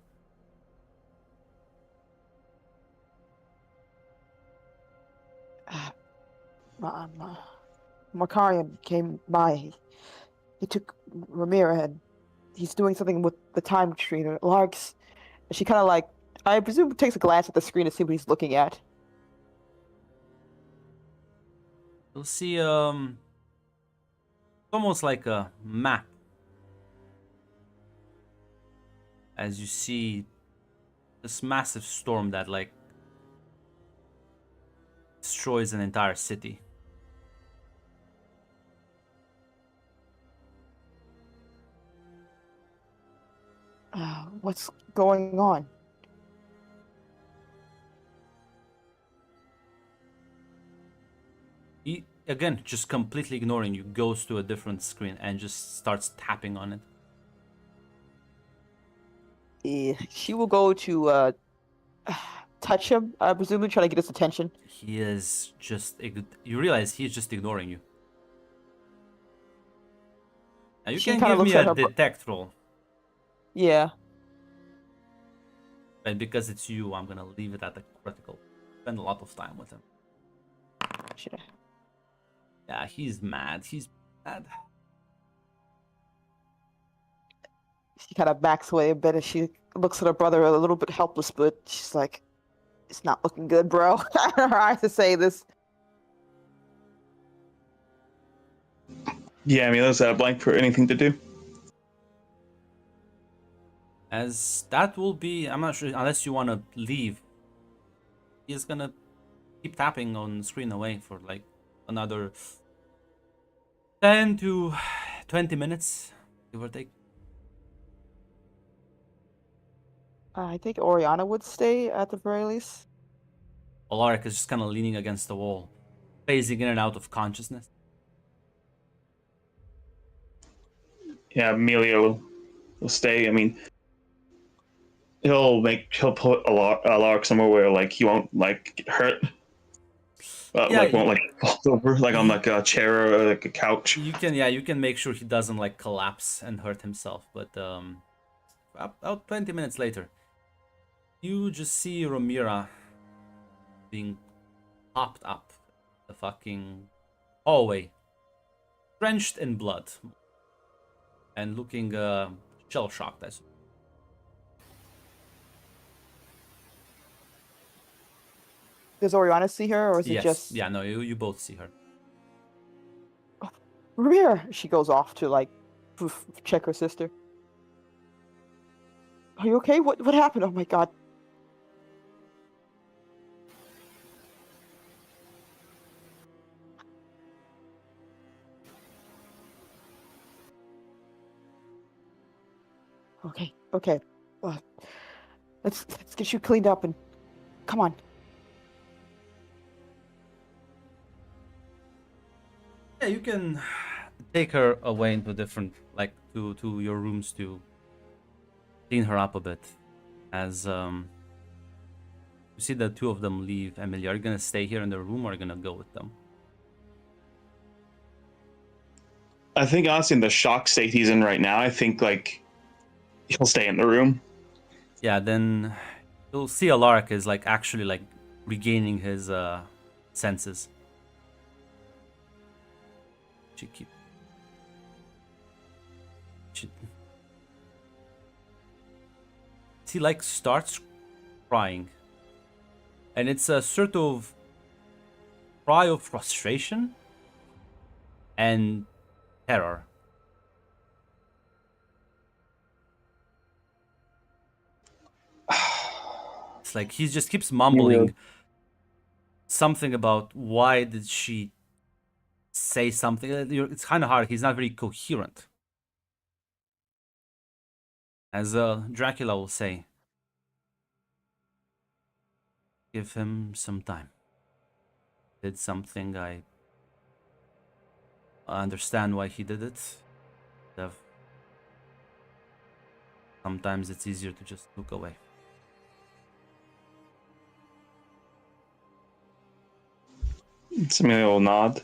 Makarian came by. He took Ramira and he's doing something with the time machine or Lark's. And she kind of like, I presume, takes a glance at the screen to see what he's looking at. You'll see almost like a map as you see this massive storm that like destroys an entire city. What's going on? He again just completely ignoring you, goes to a different screen and just starts tapping on it. She will go to touch him, presumably trying to get his attention. He is just you realize he's just ignoring you. Now you She can kind of give me looks at a her. detect roll, Yeah. but because it's you, I'm gonna leave it at the critical. Spend a lot of time with him. Should I? Yeah, he's mad. He's mad. She kind of backs away a bit as she looks at her brother a little bit helpless, but she's like, "It's not looking good, bro." Her eyes to say this. Yeah, Amelia's blank for anything to do. As that will be, I'm not sure, unless you want to leave. He's gonna keep tapping on the screen away for like another 10 to 20 minutes, give or take. I think Oriana would stay at the very least. Alaric is just kind of leaning against the wall, phasing in and out of consciousness. Yeah, Amelia will stay. I mean, he'll put a lark somewhere where like he won't like get hurt. Yeah, like won't like fall over like on like a chair or like a couch. you can make sure he doesn't like collapse and hurt himself. But about 20 minutes later, you just see Ramira being popped up the fucking hallway, drenched in blood, and looking shell shocked. I suppose. Does Oriana see her, or is it Yes, just yeah, no, you both see her. Ramir? She goes off to like check her sister. Are you okay? What happened? Oh my god. Okay. Uh, let's get you cleaned up and come on. Yeah, you can take her away into different, like to your rooms to clean her up a bit. As you see the two of them leave. Emily, are you gonna stay here in the room or are you gonna go with them? I think honestly, in the shock state he's in right now, I think like he'll stay in the room. Yeah, then you'll see Alaric is like actually like regaining his senses. He like starts crying, and it's a sort of cry of frustration and terror. It's like he just keeps mumbling something about why did she say something. It's kind of hard. He's not very coherent. As Dracula will say, give him some time. Did something, I understand why he did it. Sometimes it's easier to just look away. Amelia will nod.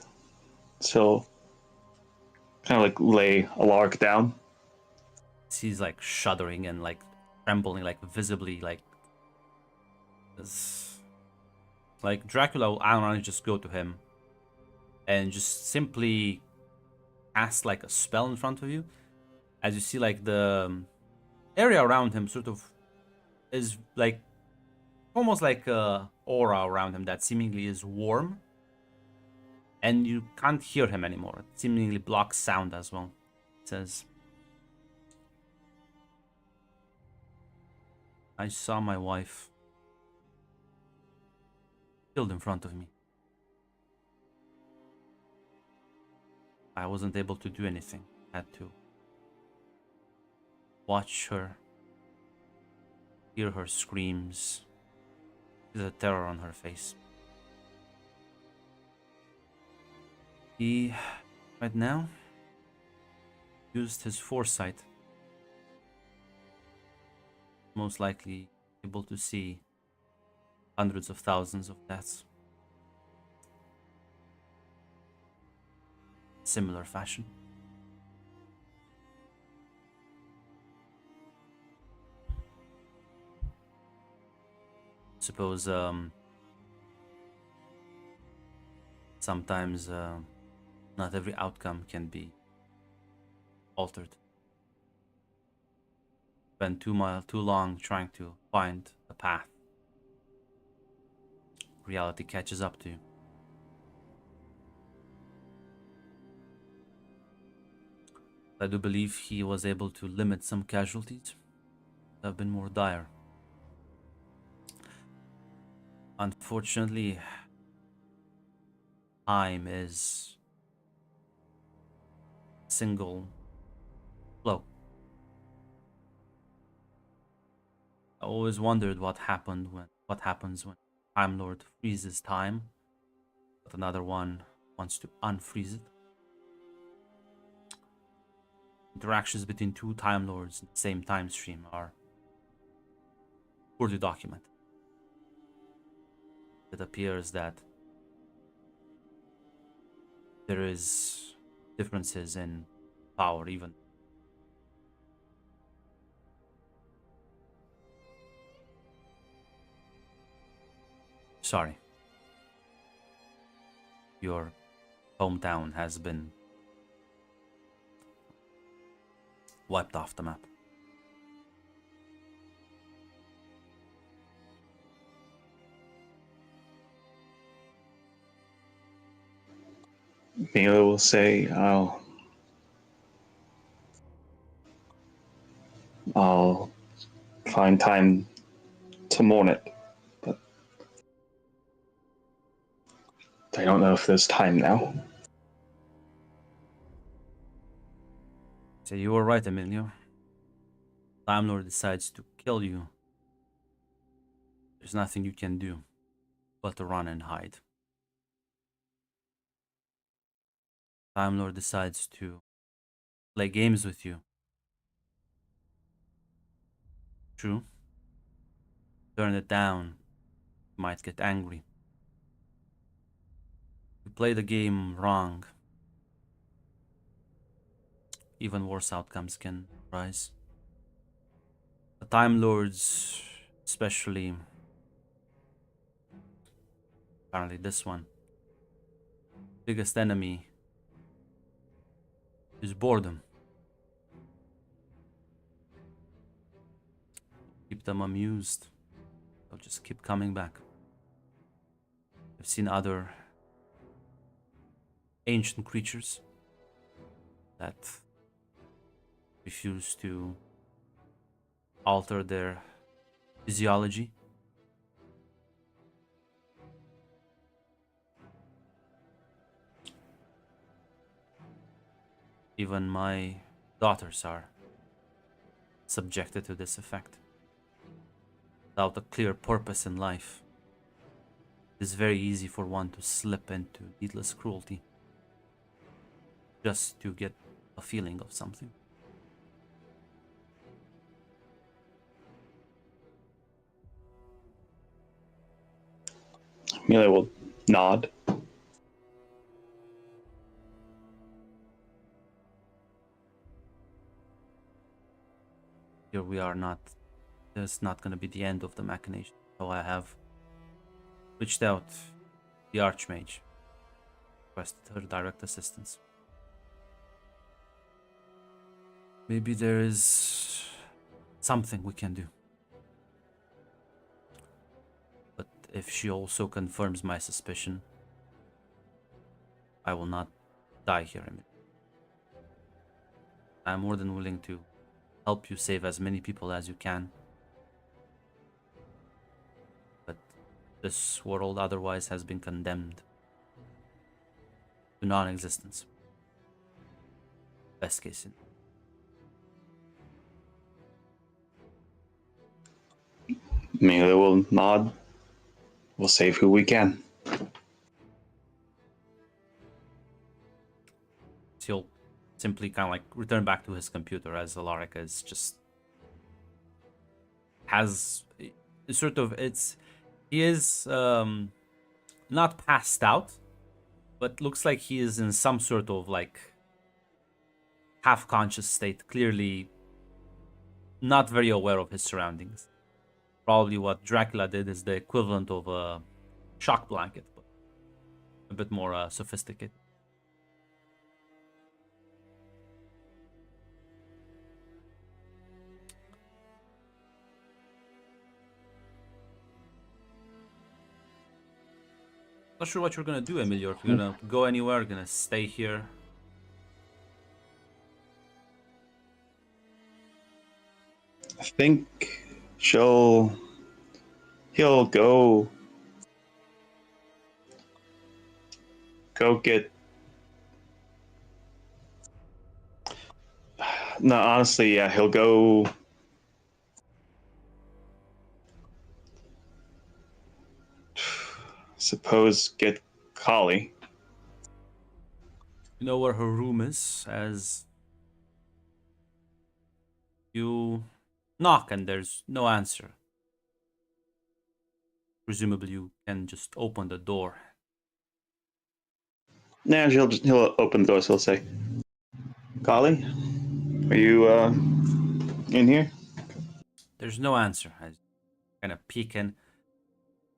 So kind of like lay Alaric down. He's like shuddering and like trembling, like visibly, like this. Like Dracula will, I don't know, just go to him and just simply cast like a spell in front of you, as you see, like the area around him sort of is like almost like a aura around him that seemingly is warm, and you can't hear him anymore. It seemingly blocks sound as well. It says, I saw my wife killed in front of me. I wasn't able to do anything. I had to watch her, hear her screams, see the terror on her face. He, right now, used his foresight. Most likely able to see hundreds of thousands of deaths. Similar fashion. Suppose sometimes not every outcome can be altered. Spend too long trying to find a path. Reality catches up to you. I do believe he was able to limit some casualties that have been more dire. Unfortunately, time is single flow. I always wondered what happens when Time Lord freezes time, but another one wants to unfreeze it. Interactions between two Time Lords in the same time stream are poorly documented. It appears that there is differences in power even. Sorry. Your hometown has been wiped off the map. Mila will say, I'll find time to mourn it, but I don't know if there's time now. So you were right, Emilio. Time Lord decides to kill you. There's nothing you can do but to run and hide. Time Lord decides to play games with you. True. Turn it down. You might get angry. You play the game wrong. Even worse outcomes can rise. The Time Lords, especially apparently this one, biggest enemy is boredom. Keep them amused. They'll just keep coming back. I've seen other ancient creatures that refuse to alter their physiology. Even my daughters are subjected to this effect. Without a clear purpose in life, it is very easy for one to slip into needless cruelty just to get a feeling of something. Mila will nod. Here we are not. There's not going to be the end of the machination. So I have reached out to the Archmage, requested her direct assistance. Maybe there is something we can do. But if she also confirms my suspicion, I will not die here. I'm more than willing to help you save as many people as you can. But this world otherwise has been condemned to non-existence. Best case scenario. Amelia will nod. We'll save who we can. He'll simply kind of like return back to his computer as Alaric is just has sort of he is not passed out, but looks like he is in some sort of like half conscious state, clearly not very aware of his surroundings. Probably what Dracula did is the equivalent of a shock blanket, but a bit more sophisticated. Not sure what you're gonna do, Emilio. If you're gonna go anywhere, gonna stay here. I think he'll go get. No, honestly, yeah, he'll go. Suppose get Kali. You know where her room is, as you knock and there's no answer. Presumably you can just open the door. Nah, he'll open the door. So he'll say, "Kali, are you in here?" There's no answer. I kind of peek in.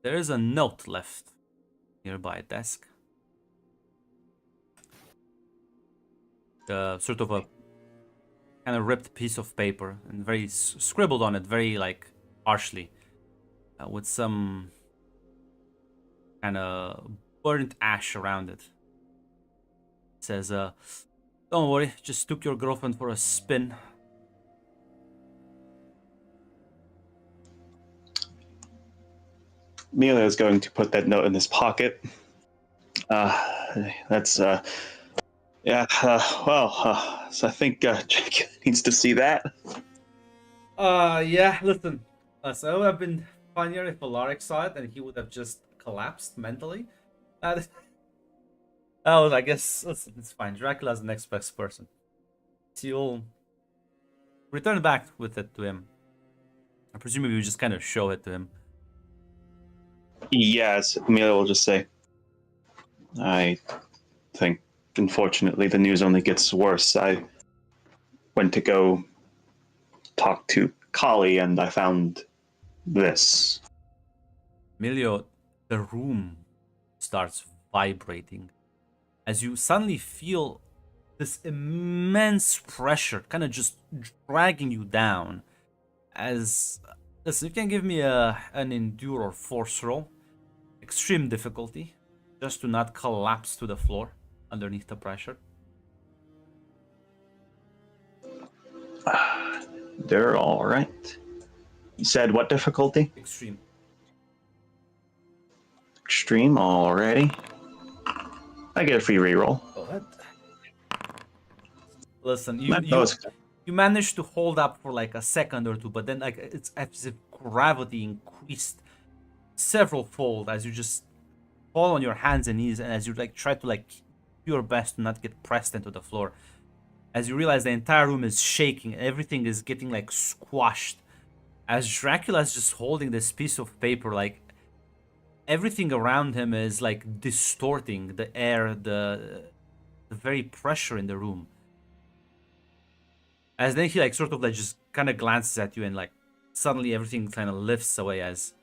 There is a note left nearby a desk. Sort of a kind of ripped piece of paper and very scribbled on it, very like harshly, with some kind of burnt ash around it. It says, "Don't worry, just took your girlfriend for a spin." Amelia is going to put that note in his pocket. That's yeah. So I think Jack needs to see that. Yeah, listen. So it would have been funnier if Alaric saw it and he would have just collapsed mentally. Oh, I guess listen, it's fine. Dracula's the next best person. So you'll return back with it to him. I presume you just kind of show it to him. Yes, Amelia will just say, "I think, unfortunately, the news only gets worse. I went to go talk to Kali and I found this." Emilio, the room starts vibrating as you suddenly feel this immense pressure kind of just dragging you down. As listen, you can give me an endure or force roll, extreme difficulty, just to not collapse to the floor underneath the pressure. They're all right. You said what difficulty? Extreme. Extreme already. I get a free reroll. Go ahead. Listen, No, you managed to hold up for like a second or two, but then like it's as if gravity increased several fold as you just fall on your hands and knees, and as you like try to like do your best to not get pressed into the floor. As you realize the entire room is shaking, everything is getting like squashed. As Dracula's just holding this piece of paper, like everything around him is like distorting the air, the very pressure in the room. As then he like sort of like just kind of glances at you and like suddenly everything kind of lifts away as...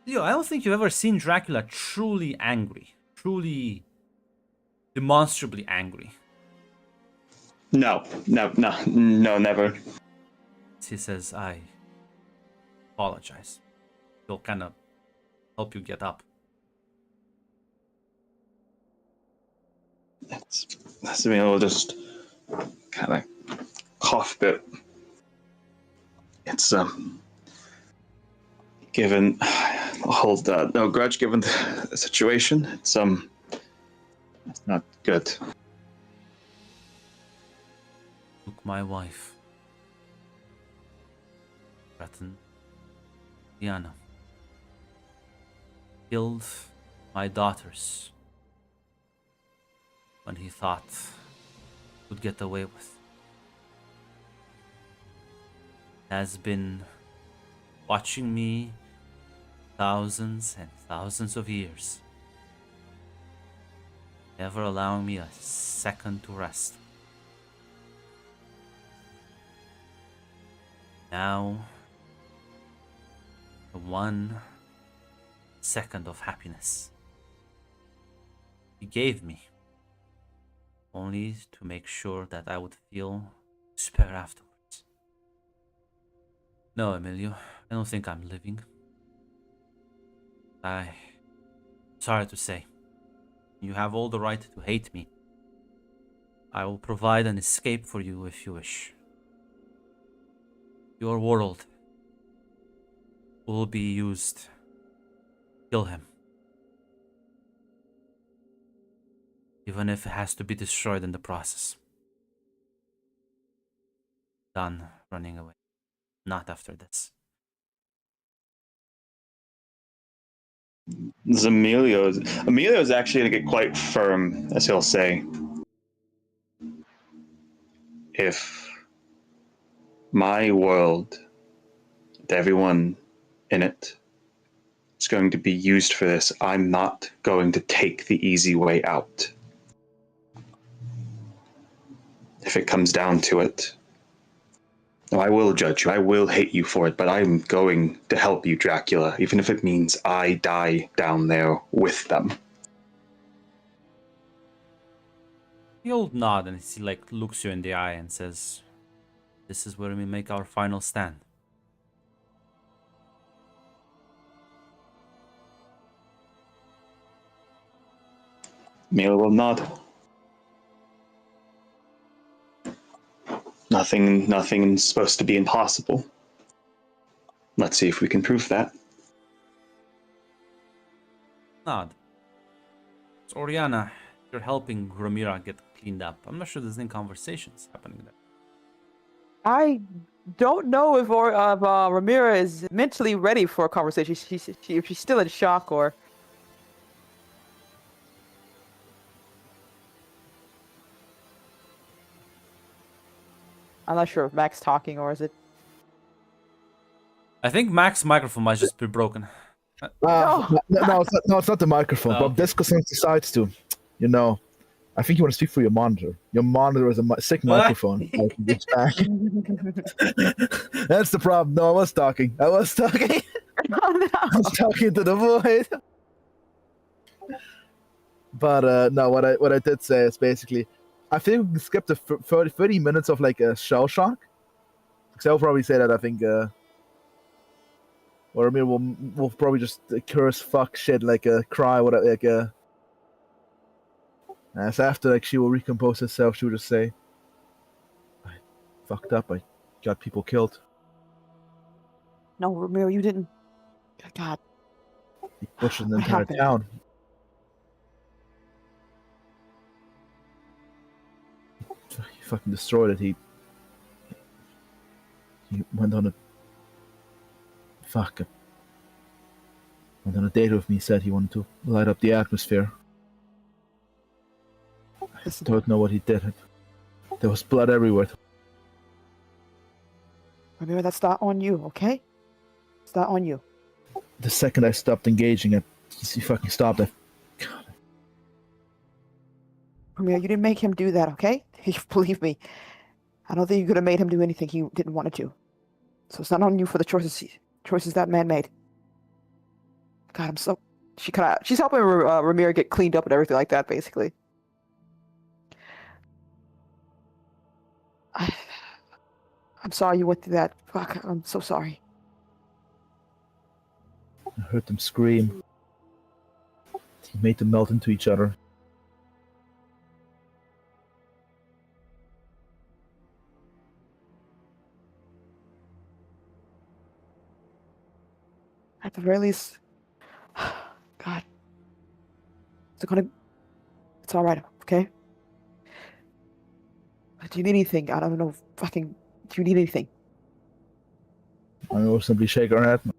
Yo, I don't think you've ever seen Dracula truly angry. Truly demonstrably angry. No, never. He says, I apologize. He'll kind of help you get up. That's me. I'll just kind of cough a bit. It's given I'll hold no grudge given the situation. It's not good. Took my wife. Threatened Diana. Killed my daughters when he thought would get away with. Has been watching me thousands and thousands of years, never allowing me a second to rest. Now, the 1 second of happiness he gave me, only to make sure that I would feel despair afterwards. No, Emilio, I don't think I'm living. Sorry to say, you have all the right to hate me. I will provide an escape for you if you wish. Your world will be used. Kill him. Even if it has to be destroyed in the process. Done running away. Not after this. Emilio's actually going to get quite firm, as he'll say. If my world, with everyone in it, is going to be used for this, I'm not going to take the easy way out. If it comes down to it. No, I will judge you. I will hate you for it, but I'm going to help you, Dracula, even if it means I die down there with them. He'll nod and he looks you in the eye and says, "This is where we make our final stand." Mila will nod. Nothing's supposed to be impossible. Let's see if we can prove that. Nod. So Oriana, you're helping Ramira get cleaned up. I'm not sure there's any conversations happening there. I don't know if Ramira is mentally ready for a conversation. If she's still in shock or. I'm not sure if Mac's talking or is it. I think Mac's microphone might just be broken. No, it's not the microphone. Oh, Bob okay. Disco decides to, I think you want to speak for your monitor. Your monitor is a sick What? microphone. It's back. That's the problem. No, I was talking. I was talking to the void. But no, what I did say is basically, I think we can skip the 30 minutes of a shell shock. Because I'll probably say that I think, or I mean, we'll probably just curse, fuck, shit, cry, whatever, as after she will recompose herself, she will just say, "I fucked up. I got people killed." No, Ramiro, you didn't. God. He butchered the What entire happened? town. He fucking destroyed it. He went on a went on a date with me. Said he wanted to light up the atmosphere. I don't know what he did. There was blood everywhere. Ramiro, that's not on you, okay? It's not on you. The second I stopped engaging it, he fucking stopped it. God. Ramiro, you didn't make him do that, okay? Believe me. I don't think you could have made him do anything he didn't want to do. So it's not on you for the choices that man made. God, I'm so... She's helping Ramiro get cleaned up and everything like that, basically. I'm sorry you went through that. Fuck, I'm so sorry. I heard them scream. He made them melt into each other. At the very least, God, it's all right, okay? Do you need anything? I don't know. Fucking, do you need anything? I will simply shake her head. Do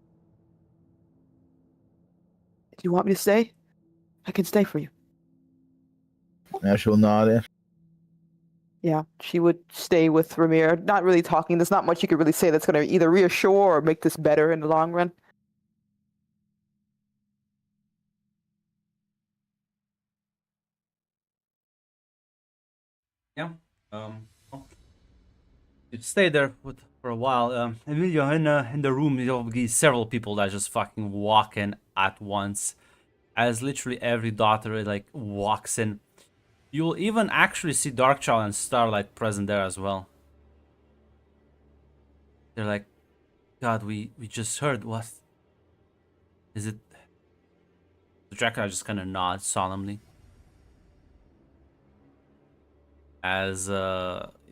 you want me to stay? I can stay for you. Yeah, she'll nod it. Yeah, she would stay with Ramir. Not really talking. There's not much you could really say that's going to either reassure or make this better in the long run. Yeah. Well, you stay there for a while. Emilio, in the room, there'll be several people that just fucking walk in at once, as literally every daughter like walks in. You'll even actually see Darkchild and Starlight present there as well. They're like, God, we just heard. What is it? The Dracula just kind of nods solemnly. As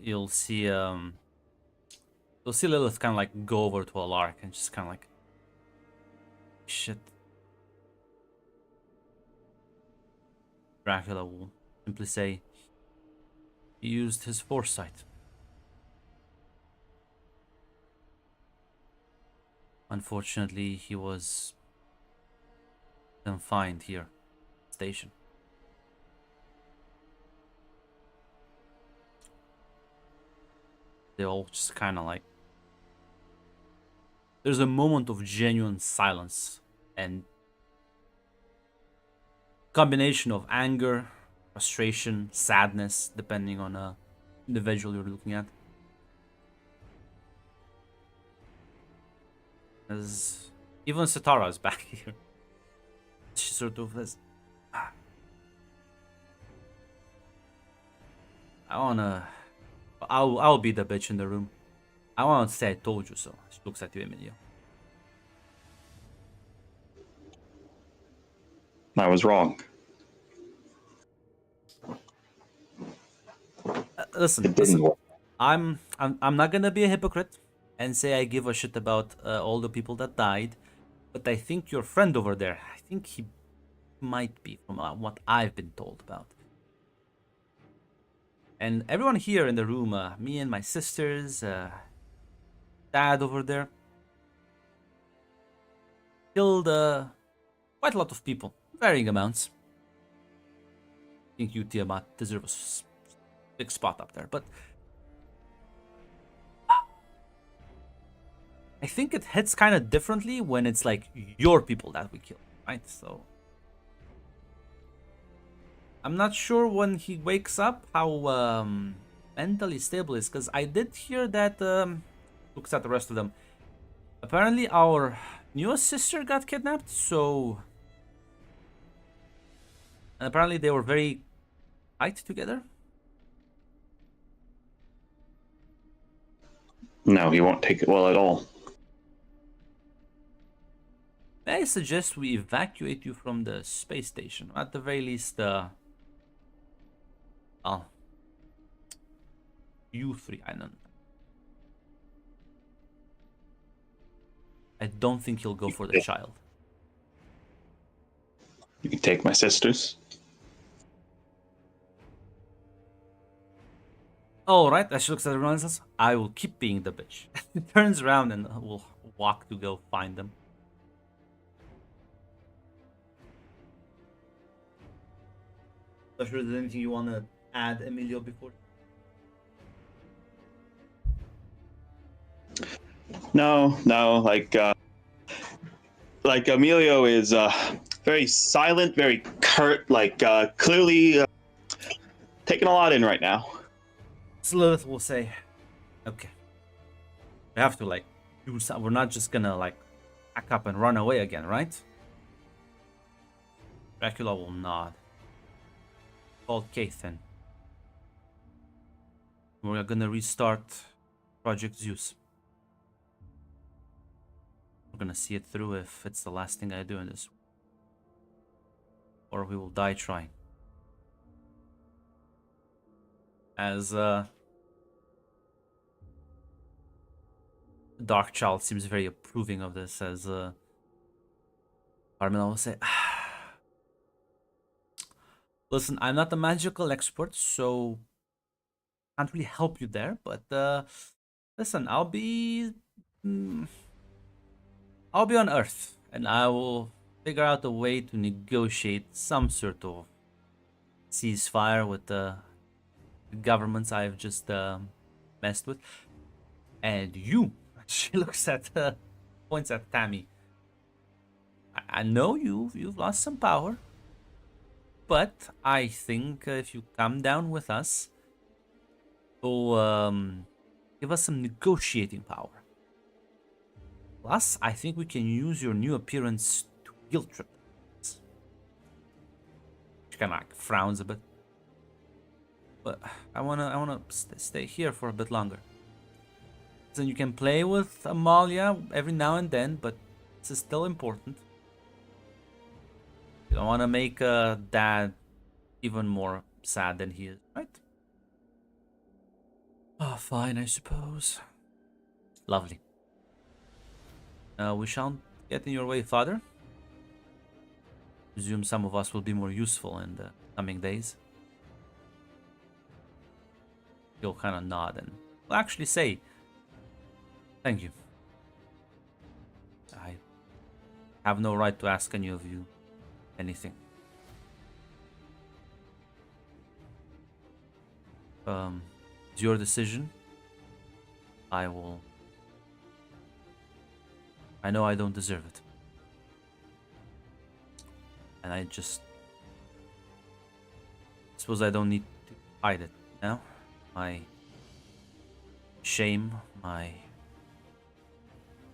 you'll see Lilith kind of like go over to Alark and just kind of like, shit. Dracula will simply say he used his foresight. Unfortunately, he was confined here, station. They all just kind of like, there's a moment of genuine silence and combination of anger, frustration, sadness, depending on the visual you're looking at. As even Satara is back here. She sort of says, I'll be the bitch in the room. I want to say I told you so. She looks at you, Emilio. I was wrong. Listen. I'm not gonna be a hypocrite and say I give a shit about all the people that died, but I think your friend over there, I think he might be, from what I've been told about. And everyone here in the room, me and my sisters, dad over there, killed quite a lot of people, varying amounts. I think you, Tiamat, deserve a big spot up there, but I think it hits kind of differently when it's like your people that we kill, right? So I'm not sure when he wakes up how mentally stable is, because I did hear that looks at the rest of them. Apparently our newest sister got kidnapped, so and apparently they were very tight together. No, he won't take it well at all. May I suggest we evacuate you from the space station? At the very least, well, you three, I don't think he'll go for the child. You can take my sisters. Alright, as she looks at everyone and says, I will keep being the bitch. He turns around and will walk to go find them. Not sure there's anything you want to add, Emilio, before? No, like Emilio is very silent, very curt, clearly taking a lot in right now. Sleuth will say, okay, we have to like do something. We're not just gonna like pack up and run away again, right? Dracula will nod. Called Kathan. We're gonna restart Project Zeus. We're gonna see it through if it's the last thing I do in this. Or we will die trying. As Dark Child seems very approving of this, as Carmela will say, listen, I'm not a magical expert, so can't really help you there, but listen, I'll be on Earth, and I will figure out a way to negotiate some sort of ceasefire with the governments I've just messed with. And you, she looks at, points at Tammy. I know you've lost some power, but I think if you come down with us, you'll give us some negotiating power. Plus, I think we can use your new appearance to guilt trip us. She kind of like frowns a bit. But I wanna stay here for a bit longer. Then you can play with Amalia every now and then, but this is still important. You don't want to make Dad even more sad than he is, right? Oh, fine, I suppose. Lovely. We shan't get in your way, Father. Presume some of us will be more useful in the coming days. He'll kind of nod and will actually say, thank you. I have no right to ask any of you anything. It's your decision. I know I don't deserve it. And I suppose I don't need to hide it now. My shame, my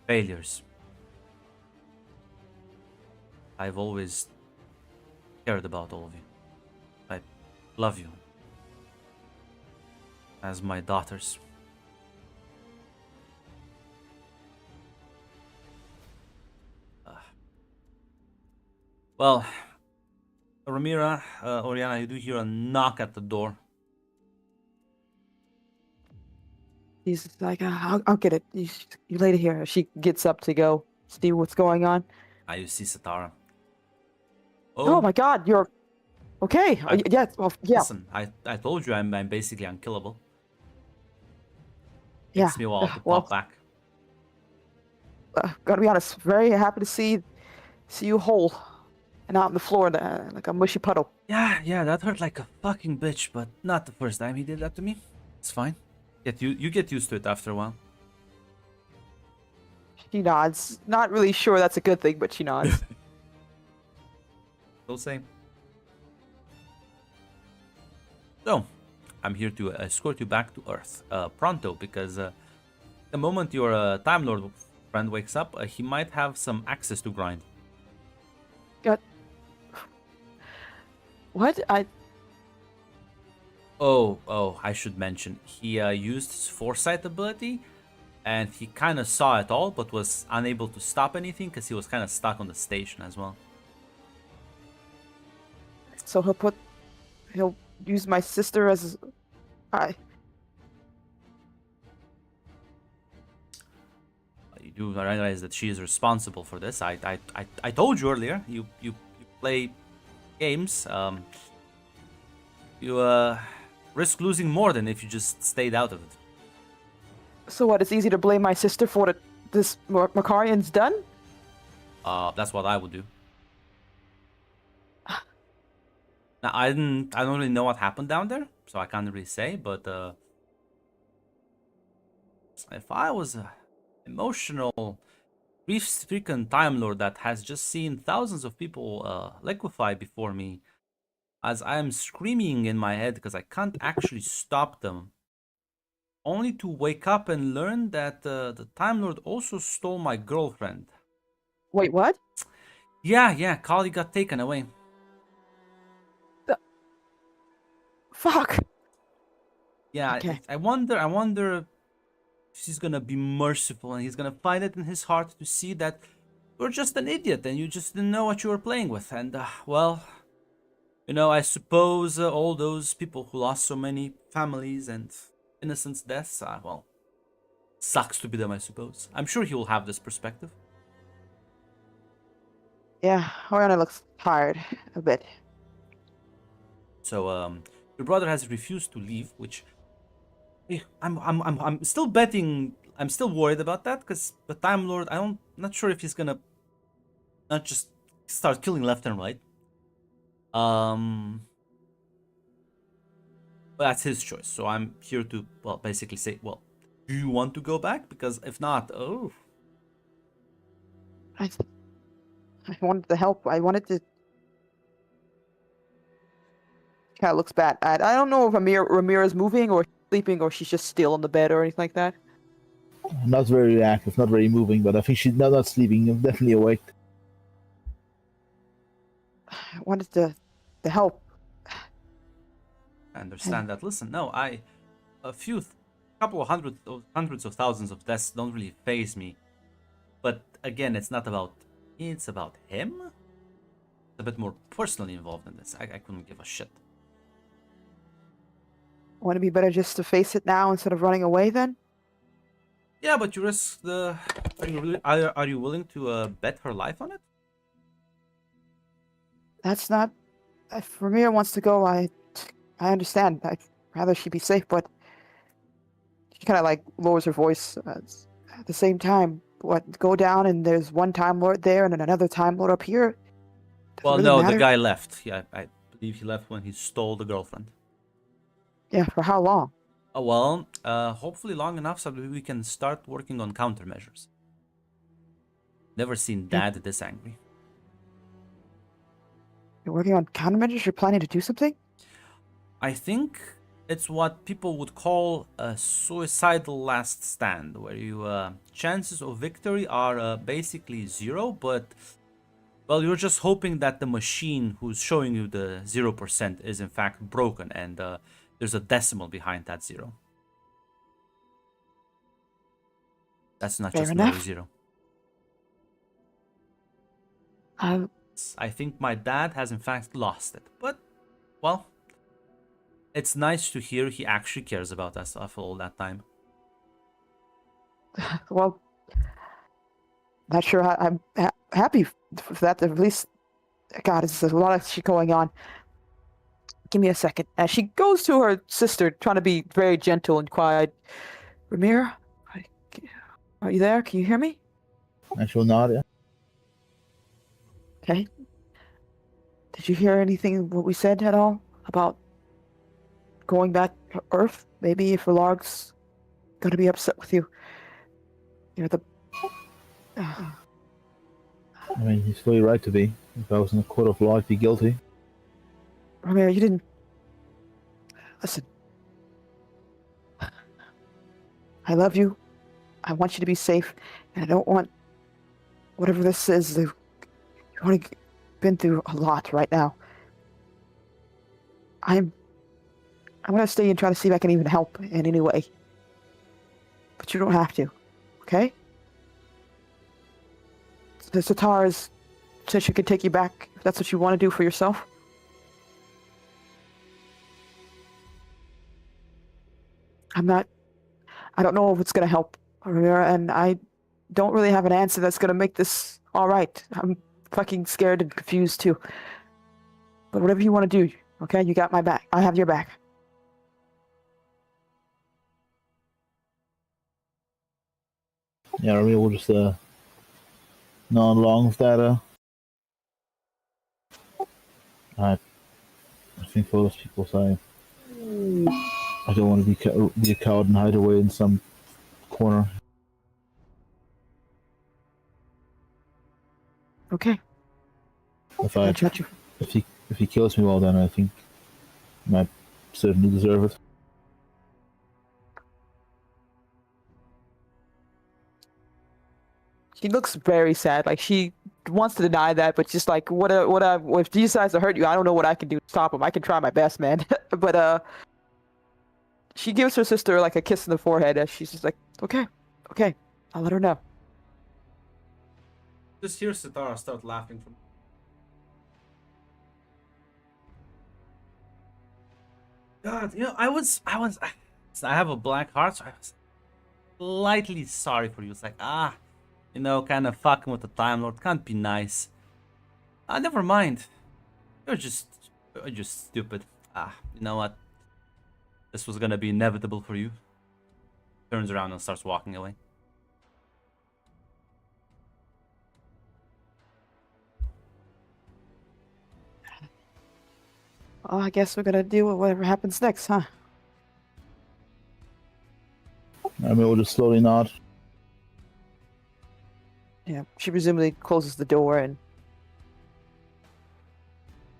failures. I've always cared about all of you. I love you as my daughters. Well, Ramira, Oriana, you do hear a knock at the door. He's like, I'll get it. You later here. She gets up to go see what's going on. You see Satara. Oh my God, you're okay. Yeah, well, yeah. Listen, I told you I'm basically unkillable. Yeah. Takes me a while to well, pop back. Gotta be honest, very happy to see you whole and out on the floor like a mushy puddle. Yeah, that hurt like a fucking bitch, but not the first time he did that to me. It's fine. You get used to it after a while. She nods. Not really sure that's a good thing, but she nods. Still same. So, I'm here to escort you back to Earth, pronto, because the moment your Time Lord friend wakes up, he might have some access to grind. What? Oh, I should mention, he used his foresight ability, and he kind of saw it all, but was unable to stop anything because he was kind of stuck on the station as well. So he'll use my sister as You do realize that she is responsible for this. I told you earlier. You play games. You risk losing more than if you just stayed out of it. So what? It's easy to blame my sister for what this Makarian's done? That's what I would do. Now I don't really know what happened down there, so I can't really say. But if I was an emotional, grief-stricken Time Lord that has just seen thousands of people liquefy before me, as I am screaming in my head because I can't actually stop them, only to wake up and learn that the Time Lord also stole my girlfriend. Wait, what? Yeah, Kali got taken away. Fuck. Yeah, Okay. I wonder if she's gonna be merciful and he's gonna find it in his heart to see that you're just an idiot and you just didn't know what you were playing with. And, well, I suppose all those people who lost so many families and innocent deaths, well, sucks to be them, I suppose. I'm sure he will have this perspective. Yeah, Oriana looks tired a bit. So, your brother has refused to leave, which I'm still betting. I'm still worried about that because the Time Lord. Not sure if he's gonna not just start killing left and right. But that's his choice. So I'm here to, well, basically say, well, do you want to go back? Because if not, oh, I wanted to help. I wanted to. Kind of looks bad. I don't know if Ramira's moving or sleeping or she's just still on the bed or anything like that. Not very reactive, not very moving, but I think she's not sleeping. Definitely awake. I wanted to help. I understand that. Listen, no, a couple of hundreds of thousands of deaths don't really faze me. But again, it's not about me, it's about him. It's a bit more personally involved in this. I couldn't give a shit. Want to be better just to face it now instead of running away then? Yeah, but you risk the. Are you willing to bet her life on it? That's not. If Ramira wants to go, I understand. I'd rather she be safe, but she kind of like lowers her voice. At the same time, go down and there's one Time Lord there and then another Time Lord up here. Does it Well, really no, matter? the guy left. Yeah, I believe he left when he stole the girlfriend. Yeah, for how long? Well, hopefully long enough so that we can start working on countermeasures. Never seen Dad this angry. You're working on countermeasures? You're planning to do something? I think it's what people would call a suicidal last stand, where you chances of victory are basically zero, but well, you're just hoping that the machine who's showing you the 0% is in fact broken, and there's a decimal behind that zero. That's not Fair just another enough. zero. I think my dad has in fact lost it, but well, it's nice to hear he actually cares about us after all that time. Well, not sure I'm happy for that. At least, God, there's a lot of shit going on. Give me a second. As she goes to her sister, trying to be very gentle and quiet. Ramira, are you there? Can you hear me? I shall nod. Yeah. Okay. Did you hear anything what we said at all about going back to Earth? Maybe if Larg's gonna be upset with you. You're the. I mean, he's fully right to be. If I was in a court of law, I'd be guilty. Ramira, you didn't. Listen. I love you. I want you to be safe, and I don't want whatever this is. You've already been through a lot right now. I'm gonna stay and try to see if I can even help in any way. But you don't have to, okay? The Satars said she could take you back if that's what you want to do for yourself. I don't know if it's gonna help, Ramira, and I don't really have an answer that's gonna make this alright. I'm fucking scared and confused too. But whatever you want to do, okay? You got my back. I have your back. Yeah, I mean, we'll just nod along with that. I think for those people say, I don't want to be a coward and hide away in some corner. Okay. If he kills me, well then I think I might certainly deserve it. She looks very sad. Like she wants to deny that, but just like if he decides to hurt you, I don't know what I can do to stop him. I can try my best, man. But She gives her sister like a kiss in the forehead as she's just like, okay, okay, I'll let her know. Just hear Sitara start laughing from. God, I have a black heart, so I was slightly sorry for you. It's like, kind of fucking with the Time Lord can't be nice. Never mind. You're just stupid. You know what? This was gonna be inevitable for you. Turns around and starts walking away. Well, I guess we're gonna deal with whatever happens next, huh? I mean, we'll just slowly nod. Yeah. She presumably closes the door and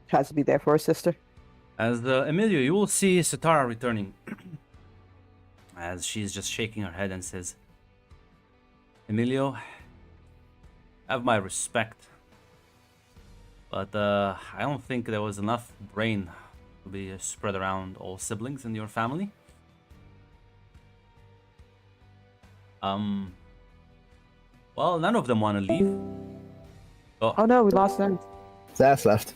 tries to be there for her sister. As Emilio, you will see Sitara returning. As she's just shaking her head and says, Emilio, have my respect. But I don't think there was enough brain to be spread around all siblings in your family. Well, none of them want to leave. Oh no, we lost them. Zaz left.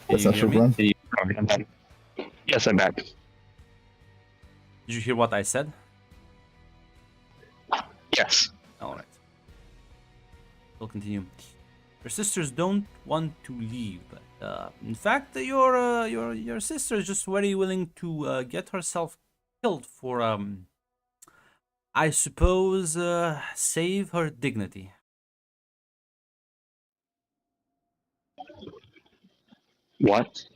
Can That's you not hear true, me? Glenn. Yes, I'm back. Did you hear what I said? Yes. Alright. We'll continue. Your sisters don't want to leave, but in fact, your sister is just very willing to get herself killed for I suppose save her dignity. What?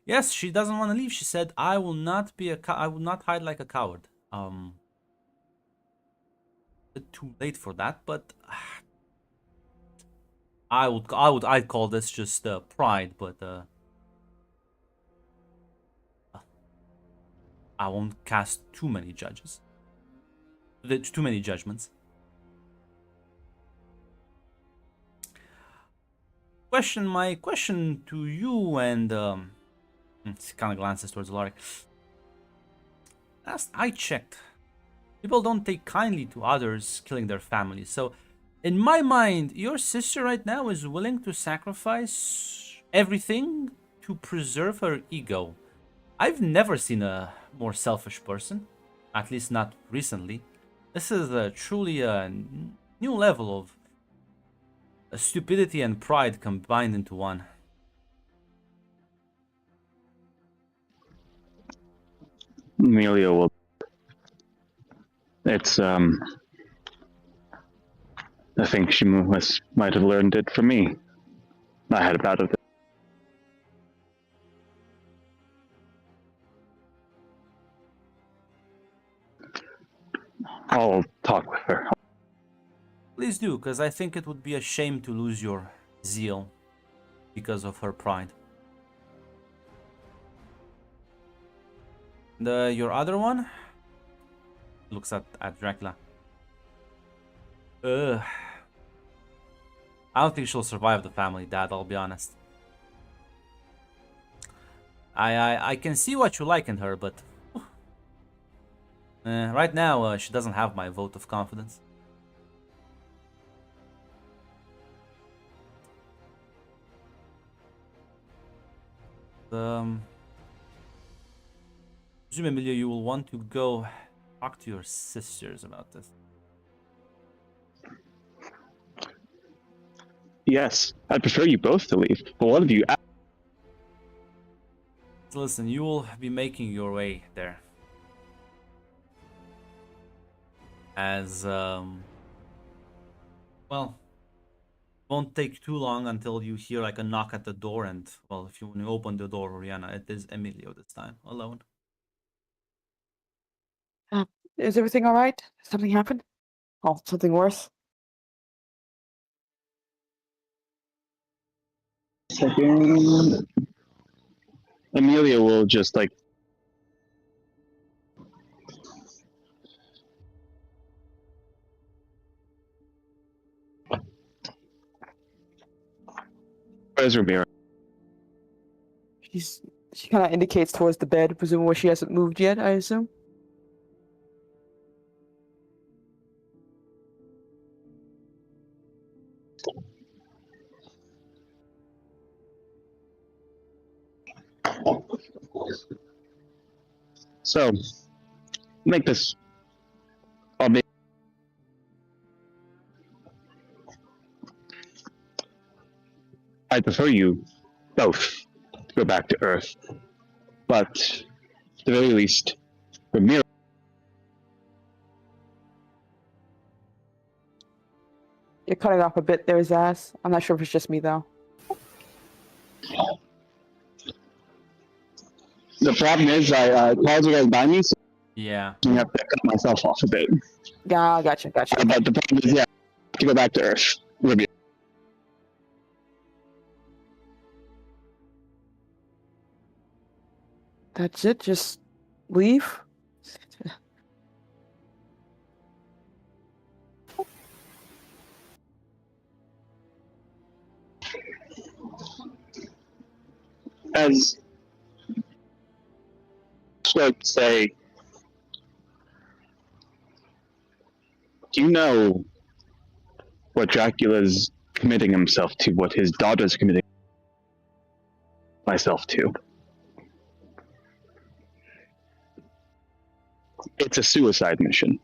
Yes, she doesn't want to leave. She said, "I will not be I will not hide like a coward." Bit too late for that, but I'd call this just pride, but I won't cast too many judgments. My question to you, and she kind of glances towards Lori. Last I checked, people don't take kindly to others killing their families. So, in my mind, your sister right now is willing to sacrifice everything to preserve her ego. I've never seen a more selfish person, at least not recently. This is truly a new level of stupidity and pride combined into one. Amelia will. It's I think she might have learned it from me. I had a bout of it. I'll talk with her. Please do, because I think it would be a shame to lose your zeal because of her pride. Your other one looks at Dracula. I don't think she'll survive the family, Dad. I'll be honest. I can see what you like in her, but right now she doesn't have my vote of confidence. Presume, Emilio, you will want to go talk to your sisters about this. Yes, I'd prefer you both to leave, but one of you. So listen, you will be making your way there. As well, won't take too long until you hear like a knock at the door, and well, if you open the door, Oriana, it is Emilio this time, alone. Is everything all right? Something happened? Oh, something worse? Second. Amelia will just like. Where's Ramiro? She kind of indicates towards the bed, presumably she hasn't moved yet, I assume. So, make this. I'll make. I prefer you both to go back to Earth, but at the very least, Ramiro. You're cutting off a bit there, Zaz. I'm not sure if it's just me though. The problem is, I calls are right by me, so Yeah. I have to cut myself off a bit. Yeah, gotcha. But the problem is, yeah, to go back to Earth. Ramiro. That's it. Just leave. As I say, do you know what Dracula's committing himself to? What his daughter's committing myself to? It's a suicide mission.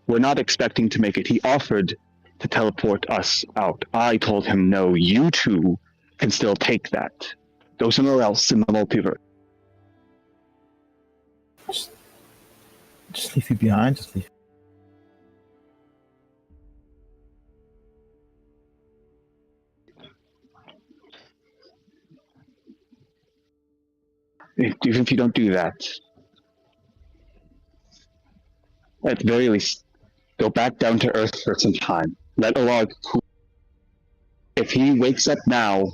We're not expecting to make it. He offered to teleport us out. I told him no. You two can still take that. Go somewhere else in the multiverse. Just leave you behind. Just leave. Even if you don't do that, at the very least, go back down to Earth for some time. Let Olag cool. If he wakes up now,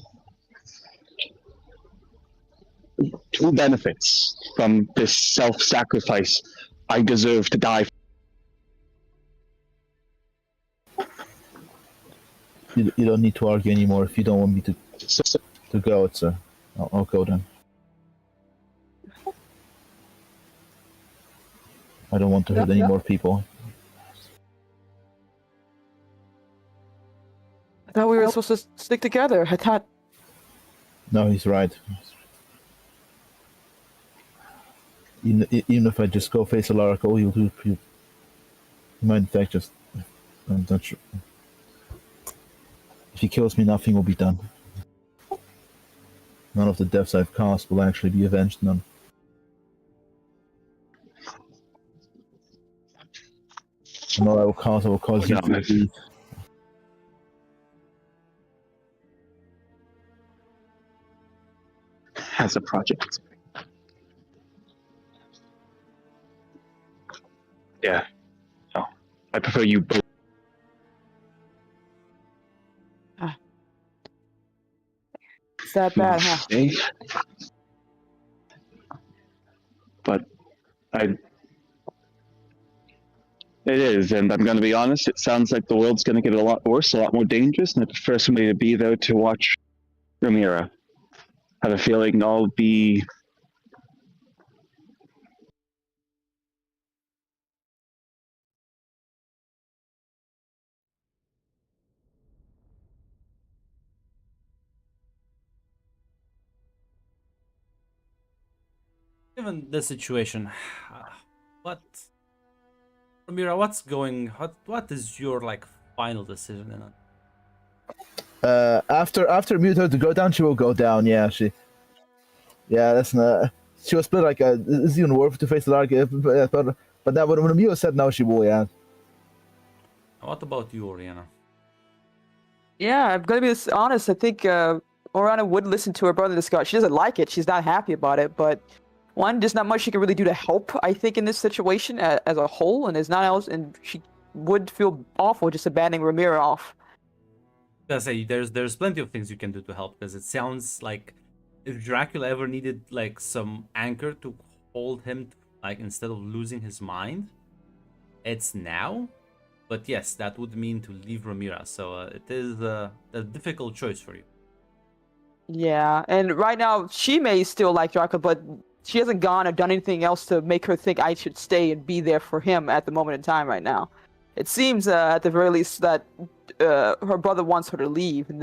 two benefits from this self-sacrifice. I deserve to die. You don't need to argue anymore. If you don't want me So, to go, I'll go then. I don't want to hurt any more people. I thought we were supposed to stick together. I thought. No, he's right. Even if I just go face Alarico, he might in fact just. I'm not sure. If he kills me, nothing will be done. None of the deaths I've caused will actually be avenged. None. And all I will cause you to leave. as a project. Yeah. No. I prefer you both. It's that bad, huh? Okay. But it is, and I'm going to be honest, it sounds like the world's going to get a lot worse, a lot more dangerous, and I prefer somebody to be there to watch Ramira. I have a feeling I'll be... Given the situation, what, Ramira, what is your like final decision in it? After Muto to go down, she will go down. Yeah, that's not. She was split like it's even worth to face the dark. But that when Muto said no, she will. Yeah. What about you, Oriana? Yeah, I'm gonna be honest. I think Oriana would listen to her brother discuss. She doesn't like it. She's not happy about it. But one, there's not much she can really do to help. I think in this situation as a whole, and there's not else. And she would feel awful just abandoning Ramira off. I say there's plenty of things you can do to help, because it sounds like if Dracula ever needed like some anchor to hold him, like instead of losing his mind, it's now. But yes, that would mean to leave Ramira, so it is a difficult choice for you. Yeah, and right now she may still like Dracula, but she hasn't gone or done anything else to make her think I should stay and be there for him at the moment in time right now. It seems, at the very least, that her brother wants her to leave, and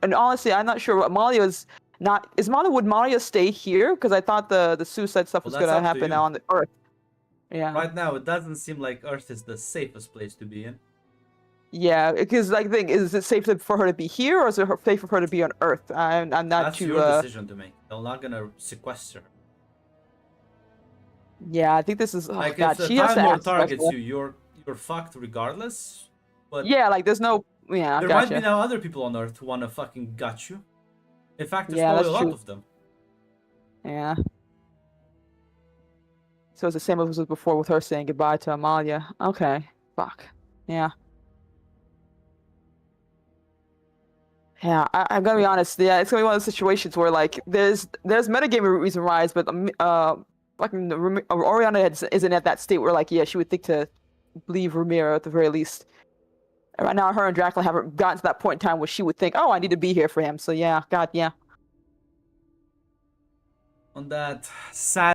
and honestly, I'm not sure what Malia's not. Would Malia stay here? Because I thought the suicide stuff was Well, that's gonna up to happen you. on the Earth. Yeah. Right now, it doesn't seem like Earth is the safest place to be in. Yeah, because like, the thing is it safe for her to be here, or is it safe for her to be on Earth? I'm not That's too. your decision to make. They're not gonna sequester her. Yeah, I think this is. Oh Like God, if the she has to Time Lord ask targets special. you, you're fucked regardless. But Yeah, like there's no. Yeah, there might gotcha. be now other people on Earth who wanna fucking gut you. In fact, there's Yeah, probably that's a lot true. of them. Yeah. So it's the same as before with her saying goodbye to Amalia. Okay. Fuck. Yeah. Yeah, I'm gonna be honest. Yeah, it's gonna be one of those situations where like there's metagame reason rise, but fucking Oriana isn't at that state where like yeah she would think to leave Ramiro at the very least. And right now, her and Dracula haven't gotten to that point in time where she would think, oh, I need to be here for him. So yeah, God, yeah. On that sad